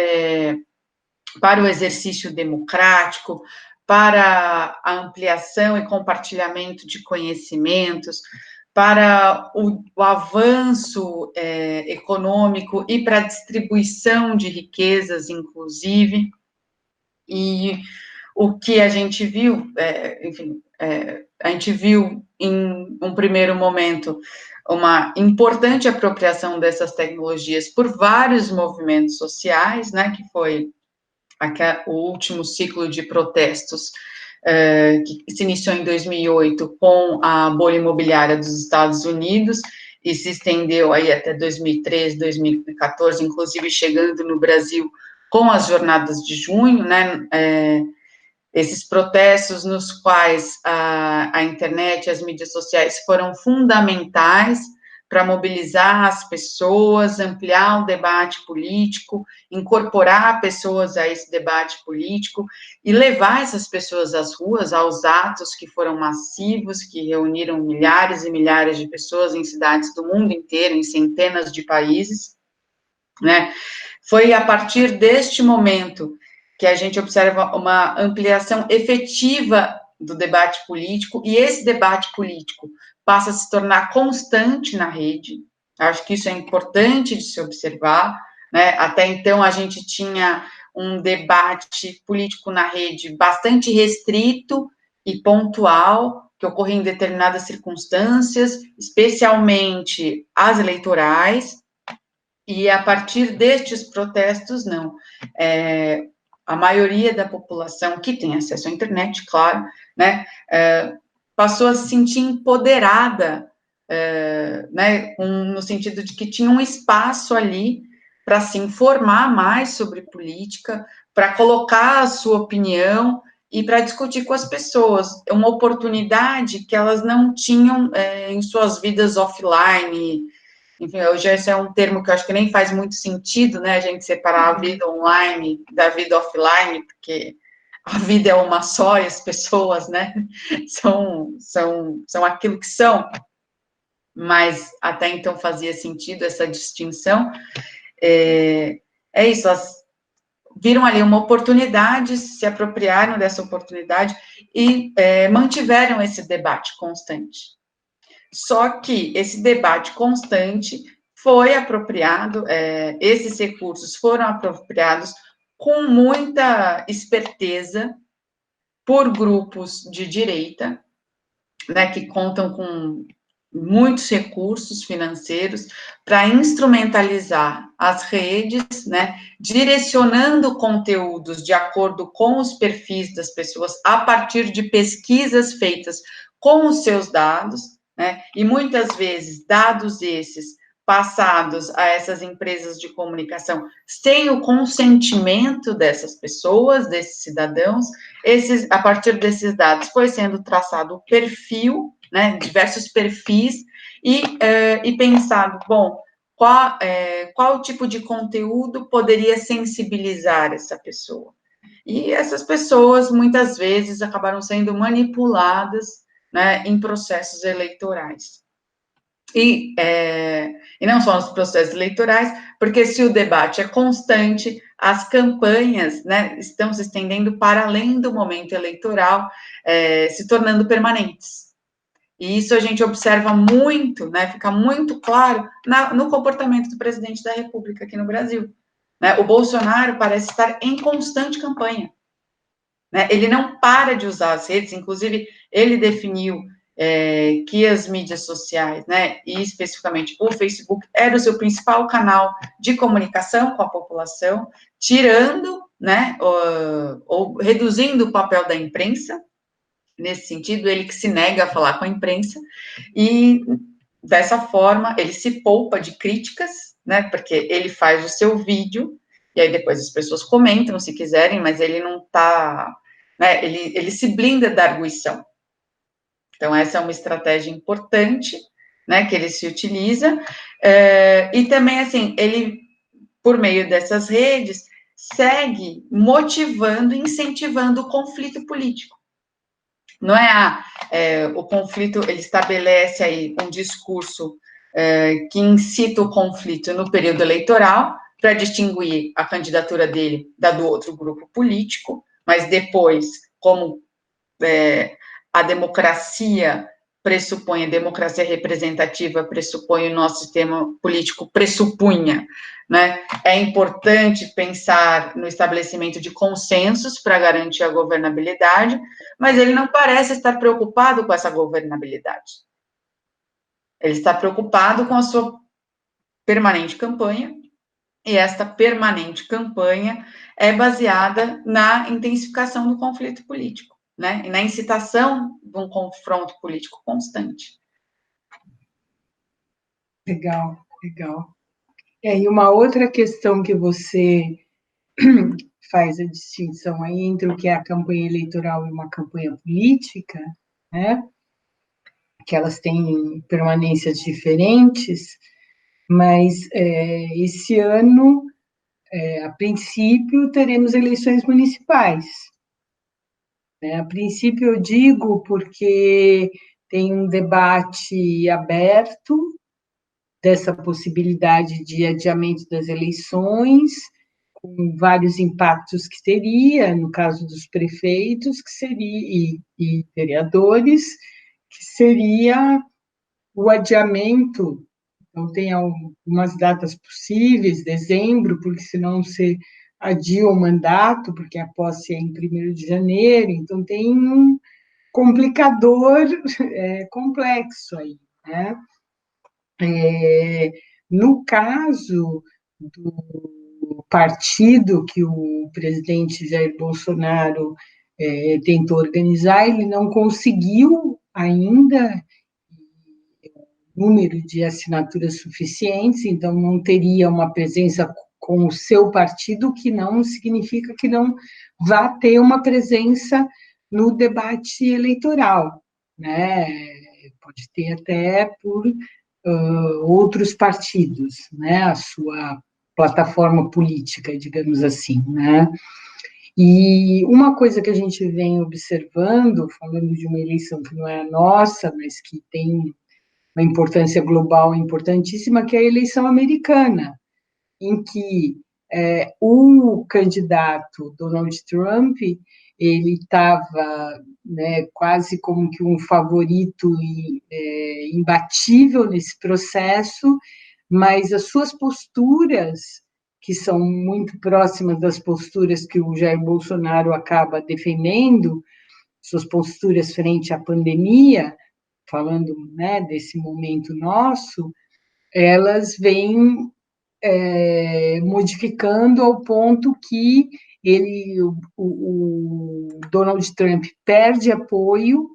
para o exercício democrático, para a ampliação e compartilhamento de conhecimentos, para o avanço econômico e para a distribuição de riquezas, inclusive, e o que a gente viu, a gente viu em um primeiro momento uma importante apropriação dessas tecnologias por vários movimentos sociais, né, que foi o último ciclo de protestos que se iniciou em 2008 com a bolha imobiliária dos Estados Unidos e se estendeu aí até 2013, 2014, inclusive chegando no Brasil com as jornadas de junho, né, esses protestos nos quais a internet e as mídias sociais foram fundamentais para mobilizar as pessoas, ampliar o debate político, incorporar pessoas a esse debate político e levar essas pessoas às ruas, aos atos que foram massivos, que reuniram milhares e milhares de pessoas em cidades do mundo inteiro, em centenas de países, né? Foi a partir deste momento que a gente observa uma ampliação efetiva do debate político, e esse debate político passa a se tornar constante na rede. Acho que isso é importante de se observar, né? Até então, a gente tinha um debate político na rede bastante restrito e pontual, que ocorria em determinadas circunstâncias, especialmente as eleitorais, e a partir destes protestos, não. A maioria da população que tem acesso à internet, claro, né, passou a se sentir empoderada, né, no sentido de que tinha um espaço ali para se informar mais sobre política, para colocar a sua opinião e para discutir com as pessoas. É uma oportunidade que elas não tinham em suas vidas offline. Enfim, hoje esse é um termo que eu acho que nem faz muito sentido, né, a gente separar a vida online da vida offline, porque a vida é uma só e as pessoas, né, são aquilo que são, mas até então fazia sentido essa distinção. É isso, elas viram ali uma oportunidade, se apropriaram dessa oportunidade e mantiveram esse debate constante. Só que esse debate constante foi apropriado, esses recursos foram apropriados com muita esperteza por grupos de direita, né, que contam com muitos recursos financeiros para instrumentalizar as redes, né, direcionando conteúdos de acordo com os perfis das pessoas a partir de pesquisas feitas com os seus dados, né, e muitas vezes dados esses passados a essas empresas de comunicação sem o consentimento dessas pessoas, desses cidadãos. A partir desses dados foi sendo traçado o perfil, né, diversos perfis, e pensado, bom, qual tipo de conteúdo poderia sensibilizar essa pessoa? E essas pessoas, muitas vezes, acabaram sendo manipuladas, né, em processos eleitorais. E não só nos processos eleitorais, porque se o debate é constante, as campanhas, né, estão se estendendo para além do momento eleitoral, se tornando permanentes. E isso a gente observa muito, né, fica muito claro no comportamento do presidente da República aqui no Brasil, né? O Bolsonaro parece estar em constante campanha, né? Ele não para de usar as redes, inclusive ele definiu que as mídias sociais, né, e especificamente o Facebook, era o seu principal canal de comunicação com a população, tirando, né, ou reduzindo o papel da imprensa. Nesse sentido, ele que se nega a falar com a imprensa, e dessa forma ele se poupa de críticas, né, porque ele faz o seu vídeo, e aí depois as pessoas comentam se quiserem, mas ele não tá, né, ele se blinda da arguição. Então, essa é uma estratégia importante, né, que ele se utiliza, e também, assim, ele, por meio dessas redes, segue motivando, incentivando o conflito político. Não o conflito, ele estabelece aí um discurso que incita o conflito no período eleitoral, para distinguir a candidatura dele da do outro grupo político, mas depois, como a democracia pressupõe, a democracia representativa pressupõe, o nosso sistema político pressupunha, né? É importante pensar no estabelecimento de consensos para garantir a governabilidade, mas ele não parece estar preocupado com essa governabilidade. Ele está preocupado com a sua permanente campanha, e esta permanente campanha é baseada na intensificação do conflito político. né, e na incitação de um confronto político constante. Legal, legal. E uma outra questão que você faz a distinção aí entre o que é a campanha eleitoral e uma campanha política, né? Que elas têm permanências diferentes, mas esse ano, a princípio, teremos eleições municipais. Né? A princípio, eu digo porque tem um debate aberto dessa possibilidade de adiamento das eleições, com vários impactos que teria, no caso dos prefeitos que seria, e vereadores, que seria o adiamento. Então, tem algumas datas possíveis, dezembro, porque senão você adia o mandato, porque a posse é em 1º de janeiro, então tem um complicador complexo aí, né? No caso do partido que o presidente Jair Bolsonaro tentou organizar, ele não conseguiu ainda número de assinaturas suficientes, então não teria uma presença com o seu partido, que não significa que não vá ter uma presença no debate eleitoral, né? Pode ter até por outros partidos, né? A sua plataforma política, digamos assim, né? E uma coisa que a gente vem observando, falando de uma eleição que não é a nossa, mas que tem uma importância global importantíssima, que é a eleição americana, em que o candidato Donald Trump, ele estava, né, quase como que um favorito imbatível nesse processo, mas as suas posturas, que são muito próximas das posturas que o Jair Bolsonaro acaba defendendo, suas posturas frente à pandemia, falando, né, desse momento nosso, elas vêm modificando ao ponto que o Donald Trump perde apoio,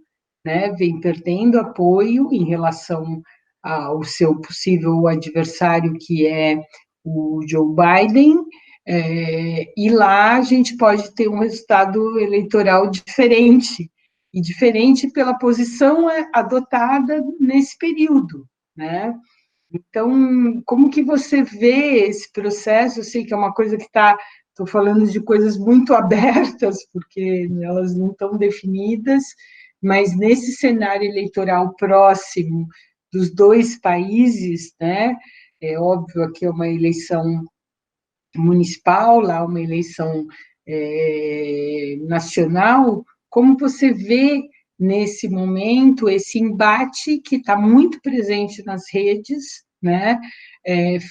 né, vem perdendo apoio em relação ao seu possível adversário, que é o Joe Biden, e lá a gente pode ter um resultado eleitoral diferente, e diferente pela posição adotada nesse período, né? Então, como que você vê esse processo? Eu sei que é uma coisa que estou falando de coisas muito abertas, porque elas não estão definidas, mas nesse cenário eleitoral próximo dos dois países, né? É óbvio que é uma eleição municipal, lá uma eleição nacional. Como você vê nesse momento esse embate que está muito presente nas redes, né,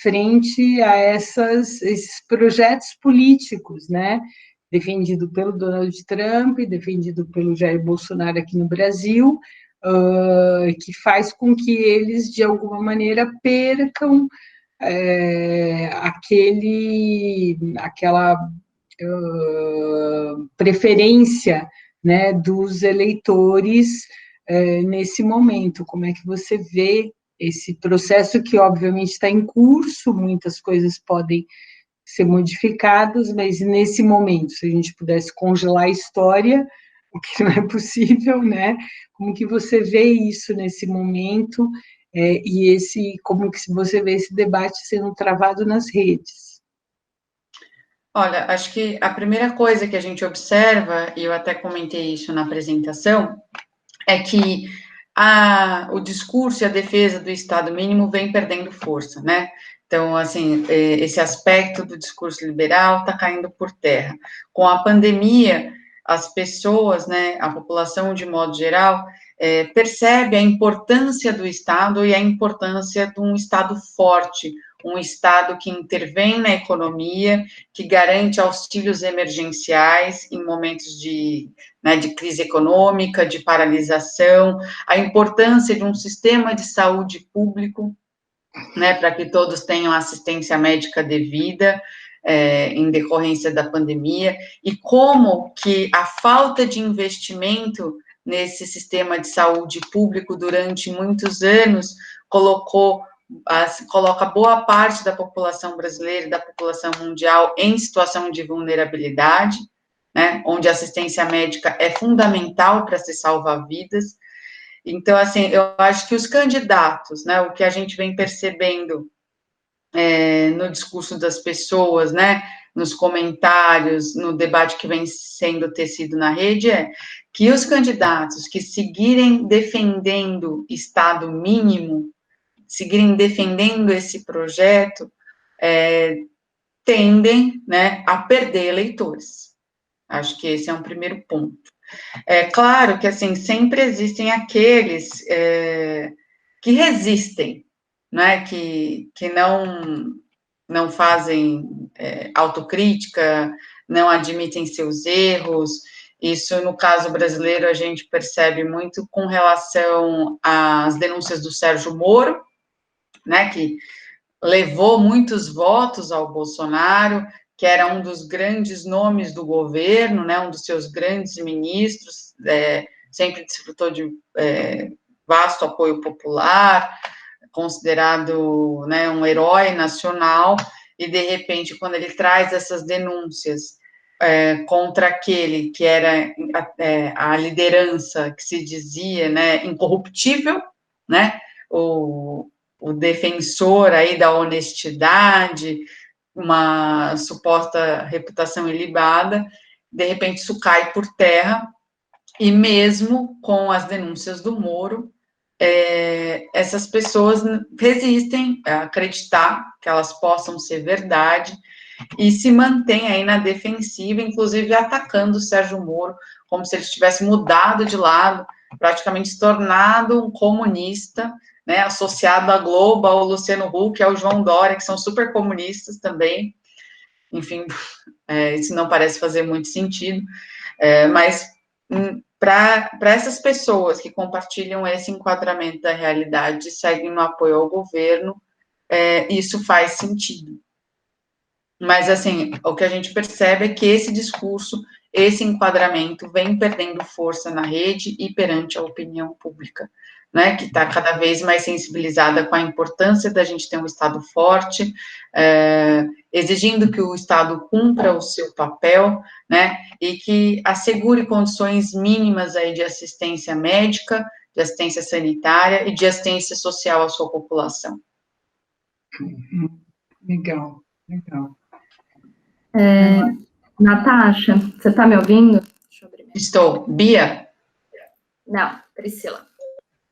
frente a esses projetos políticos, né, defendido pelo Donald Trump, defendido pelo Jair Bolsonaro aqui no Brasil, que faz com que eles, de alguma maneira, percam aquela preferência, né, dos eleitores nesse momento. Como é que você vê esse processo que, obviamente, está em curso, muitas coisas podem ser modificadas, mas nesse momento, se a gente pudesse congelar a história, o que não é possível, né? Como que você vê isso nesse momento e como que você vê esse debate sendo travado nas redes? Olha, acho que a primeira coisa que a gente observa, e eu até comentei isso na apresentação, é que o discurso e a defesa do Estado mínimo vem perdendo força, né? Então, assim, esse aspecto do discurso liberal está caindo por terra. Com a pandemia, as pessoas, né, a população de modo geral, percebe a importância do Estado e a importância de um Estado forte, um Estado que intervém na economia, que garante auxílios emergenciais em momentos de crise econômica, de paralisação, a importância de um sistema de saúde público, né, para que todos tenham assistência médica devida, em decorrência da pandemia, e como que a falta de investimento nesse sistema de saúde público durante muitos anos coloca boa parte da população brasileira e da população mundial em situação de vulnerabilidade, né, onde a assistência médica é fundamental para se salvar vidas. Então, assim, eu acho que os candidatos, né, o que a gente vem percebendo no discurso das pessoas, né, nos comentários, no debate que vem sendo tecido na rede, é que os candidatos que seguirem defendendo Estado mínimo, seguirem defendendo esse projeto, tendem, né, a perder eleitores. Acho que esse é um primeiro ponto. É claro que, assim, sempre existem aqueles que resistem, né, que não fazem autocrítica, não admitem seus erros. Isso, no caso brasileiro, a gente percebe muito com relação às denúncias do Sérgio Moro, né, que levou muitos votos ao Bolsonaro, que era um dos grandes nomes do governo, né, um dos seus grandes ministros, sempre desfrutou de vasto apoio popular, considerado, né, um herói nacional, e, de repente, quando ele traz essas denúncias contra aquele que era a liderança que se dizia, né, incorruptível, né, o defensor aí da honestidade, uma suposta reputação ilibada, de repente isso cai por terra, e mesmo com as denúncias do Moro, essas pessoas resistem a acreditar que elas possam ser verdade, e se mantêm aí na defensiva, inclusive atacando o Sérgio Moro, como se ele tivesse mudado de lado, praticamente se tornado um comunista, né, associado à Globo, ao Luciano Huck, ao João Dória, que são super comunistas também. Enfim, isso não parece fazer muito sentido, mas para essas pessoas que compartilham esse enquadramento da realidade, seguem no apoio ao governo, isso faz sentido. Mas, assim, o que a gente percebe é que esse discurso, esse enquadramento vem perdendo força na rede e perante a opinião pública, né, que está cada vez mais sensibilizada com a importância da gente ter um Estado forte, exigindo que o Estado cumpra o seu papel, né, e que assegure condições mínimas aí de assistência médica, de assistência sanitária e de assistência social à sua população. Legal, legal. Natasha, você está me ouvindo? Deixa eu abrir. Estou. Bia? Não, Priscila.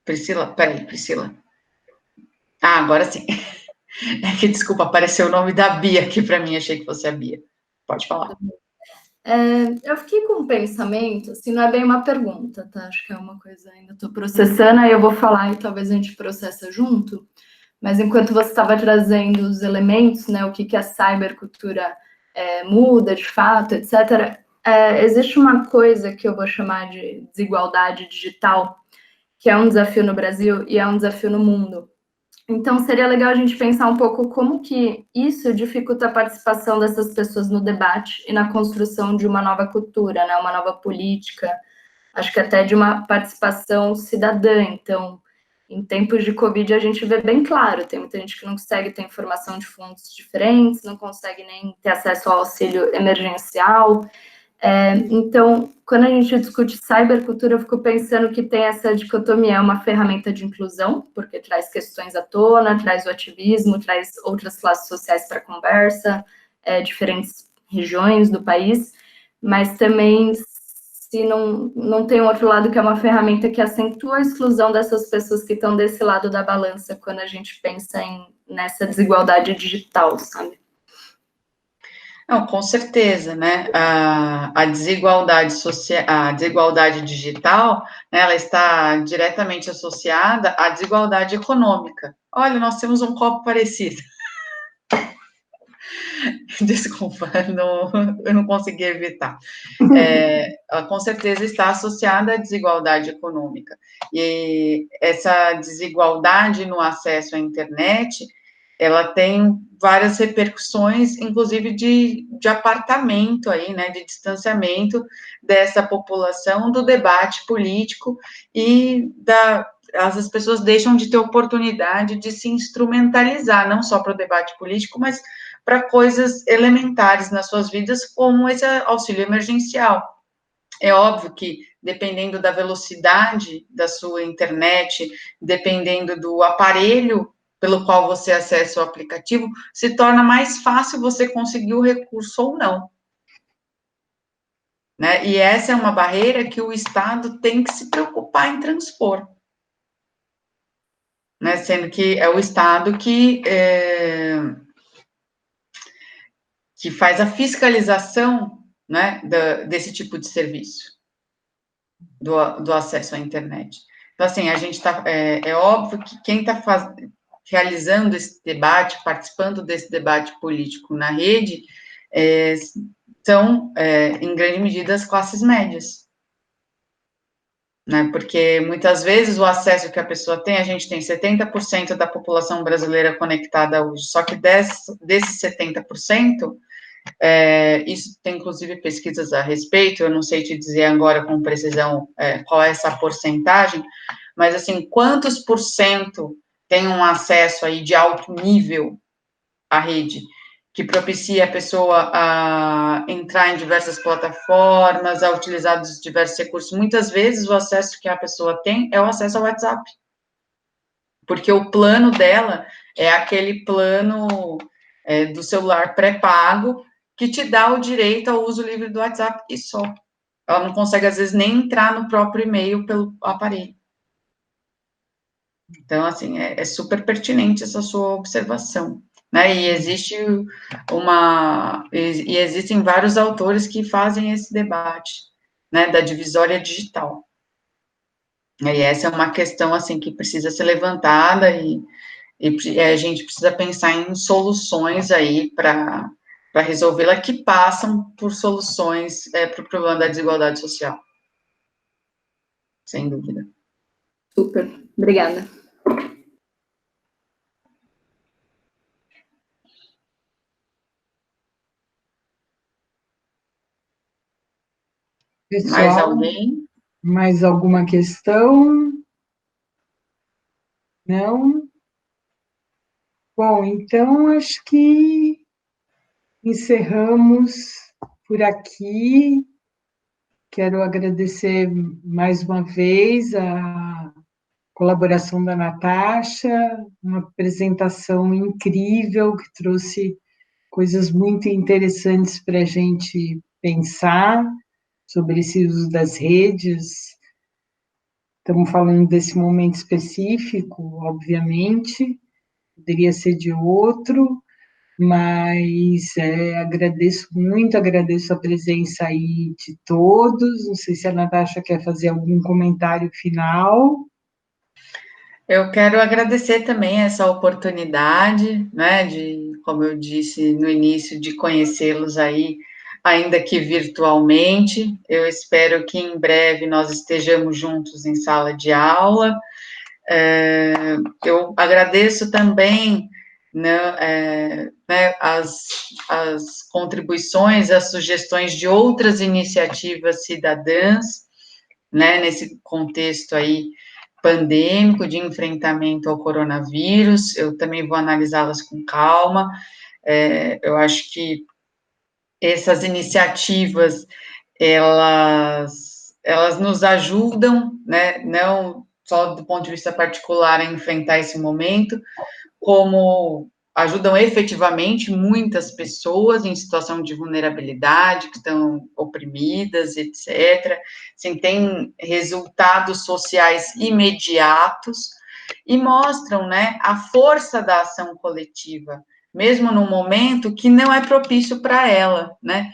Priscila? Peraí, Priscila. Ah, agora sim. É que, desculpa, apareceu o nome da Bia aqui para mim, achei que fosse a Bia. Pode falar. Eu fiquei com um pensamento, assim, não é bem uma pergunta, tá? Acho que é uma coisa ainda estou processando, aí eu vou falar e talvez a gente processa junto, mas enquanto você estava trazendo os elementos, né, o que a cybercultura muda de fato, etc., existe uma coisa que eu vou chamar de desigualdade digital, que é um desafio no Brasil e é um desafio no mundo. Então, seria legal a gente pensar um pouco como que isso dificulta a participação dessas pessoas no debate e na construção de uma nova cultura, né, uma nova política, acho que até de uma participação cidadã. Então, em tempos de Covid, a gente vê bem claro, tem muita gente que não consegue ter informação de fontes diferentes, não consegue nem ter acesso ao auxílio emergencial. Então, quando a gente discute cybercultura, eu fico pensando que tem essa dicotomia, é uma ferramenta de inclusão, porque traz questões à tona, traz o ativismo, traz outras classes sociais para a conversa, diferentes regiões do país, mas também se não tem um outro lado que é uma ferramenta que acentua a exclusão dessas pessoas que estão desse lado da balança quando a gente pensa nessa desigualdade digital, sabe? Não, com certeza, né? A desigualdade social, a desigualdade digital, né, ela está diretamente associada à desigualdade econômica. Olha, nós temos um copo parecido. Desculpa, eu não consegui evitar. Com certeza está associada à desigualdade econômica. E essa desigualdade no acesso à internet, ela tem várias repercussões, inclusive de apartamento aí, né, de distanciamento dessa população do debate político e as pessoas deixam de ter oportunidade de se instrumentalizar, não só para o debate político, mas para coisas elementares nas suas vidas, como esse auxílio emergencial. É óbvio que, dependendo da velocidade da sua internet, dependendo do aparelho pelo qual você acessa o aplicativo, se torna mais fácil você conseguir o recurso ou não. Né? E essa é uma barreira que o Estado tem que se preocupar em transpor. Né? Sendo que é o Estado que faz a fiscalização, né, desse tipo de serviço, do acesso à internet. Então, assim, a gente está, é óbvio que quem está realizando esse debate, participando desse debate político na rede, são, em grande medida, as classes médias. Né, porque muitas vezes o acesso que a pessoa tem, a gente tem 70% da população brasileira conectada hoje, só que desses 70%, isso tem inclusive pesquisas a respeito, eu não sei te dizer agora com precisão qual é essa porcentagem, mas assim, quantos por cento tem um acesso aí de alto nível à rede, que propicia a pessoa a entrar em diversas plataformas, a utilizar os diversos recursos. Muitas vezes o acesso que a pessoa tem é o acesso ao WhatsApp, porque o plano dela é aquele plano do celular pré-pago, que te dá o direito ao uso livre do WhatsApp e só. Ela não consegue, às vezes, nem entrar no próprio e-mail pelo aparelho. Então, assim, é super pertinente essa sua observação. Né? E existem vários autores que fazem esse debate, né, da divisória digital. E essa é uma questão, assim, que precisa ser levantada e a gente precisa pensar em soluções aí para resolvê-la, que passam por soluções para o problema da desigualdade social. Sem dúvida. Super, obrigada. Pessoal, mais alguém? Mais alguma questão? Não? Bom, então acho que encerramos por aqui. Quero agradecer mais uma vez a colaboração da Natasha, uma apresentação incrível que trouxe coisas muito interessantes para a gente pensar sobre esse uso das redes. Estamos falando desse momento específico, obviamente, poderia ser de outro, mas agradeço a presença aí de todos. Não sei se a Natasha quer fazer algum comentário final. Eu quero agradecer também essa oportunidade, né, como eu disse no início, de conhecê-los aí, ainda que virtualmente. Eu espero que em breve nós estejamos juntos em sala de aula. Eu agradeço também, né, as contribuições, as sugestões de outras iniciativas cidadãs, né, nesse contexto aí pandêmico de enfrentamento ao coronavírus. Eu também vou analisá-las com calma. Eu acho que essas iniciativas, elas nos ajudam, né, não só do ponto de vista particular a enfrentar esse momento, como ajudam efetivamente muitas pessoas em situação de vulnerabilidade, que estão oprimidas, etc. Assim, tem resultados sociais imediatos e mostram, né, a força da ação coletiva, mesmo num momento que não é propício para ela, né,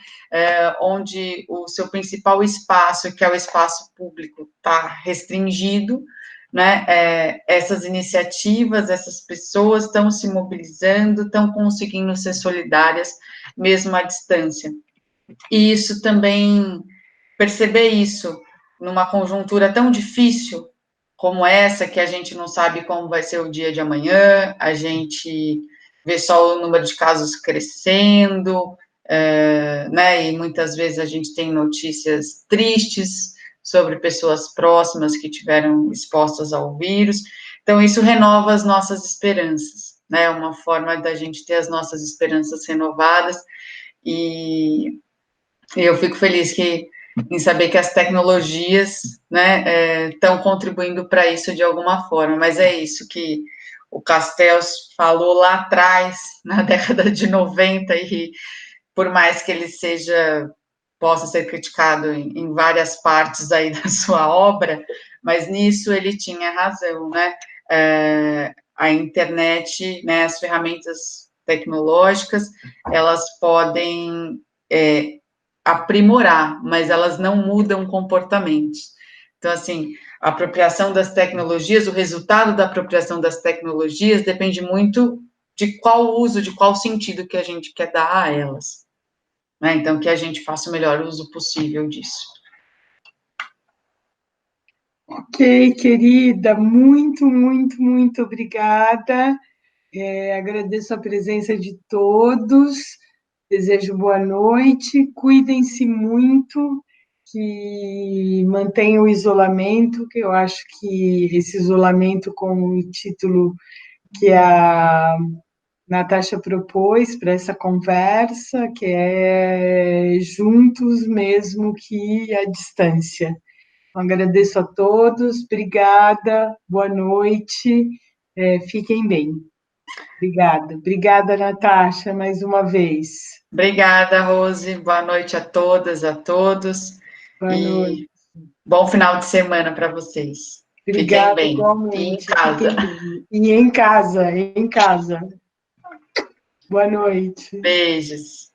onde o seu principal espaço, que é o espaço público, está restringido, né, essas iniciativas, essas pessoas estão se mobilizando, estão conseguindo ser solidárias, mesmo à distância. E isso também, perceber isso numa conjuntura tão difícil como essa, que a gente não sabe como vai ser o dia de amanhã, a gente vê só o número de casos crescendo, né, e muitas vezes a gente tem notícias tristes sobre pessoas próximas que tiveram expostas ao vírus, então isso renova as nossas esperanças, né, uma forma da gente ter as nossas esperanças renovadas, e eu fico feliz em saber que as tecnologias, né, estão contribuindo para isso de alguma forma, mas é isso que o Castells falou lá atrás, na década de 90, e por mais que ele possa ser criticado em várias partes aí da sua obra, mas nisso ele tinha razão, né? A internet, né, as ferramentas tecnológicas, elas podem aprimorar, mas elas não mudam comportamentos. Então, assim, a apropriação das tecnologias, o resultado da apropriação das tecnologias depende muito de qual uso, de qual sentido que a gente quer dar a elas, né? Então, que a gente faça o melhor uso possível disso. Ok, querida, muito, muito, muito obrigada. Agradeço a presença de todos, desejo boa noite, cuidem-se muito, que mantenham o isolamento, que eu acho que esse isolamento com o título que a Natasha propôs para essa conversa, que é juntos mesmo que à distância. Agradeço a todos, obrigada, boa noite, fiquem bem. Obrigada, Natasha, mais uma vez. Obrigada, Rose, boa noite a todas, a todos, Boa noite. Bom final de semana para vocês. Obrigada, Fiquem bem, igualmente. em casa. E em casa, em casa. Boa noite. Beijos.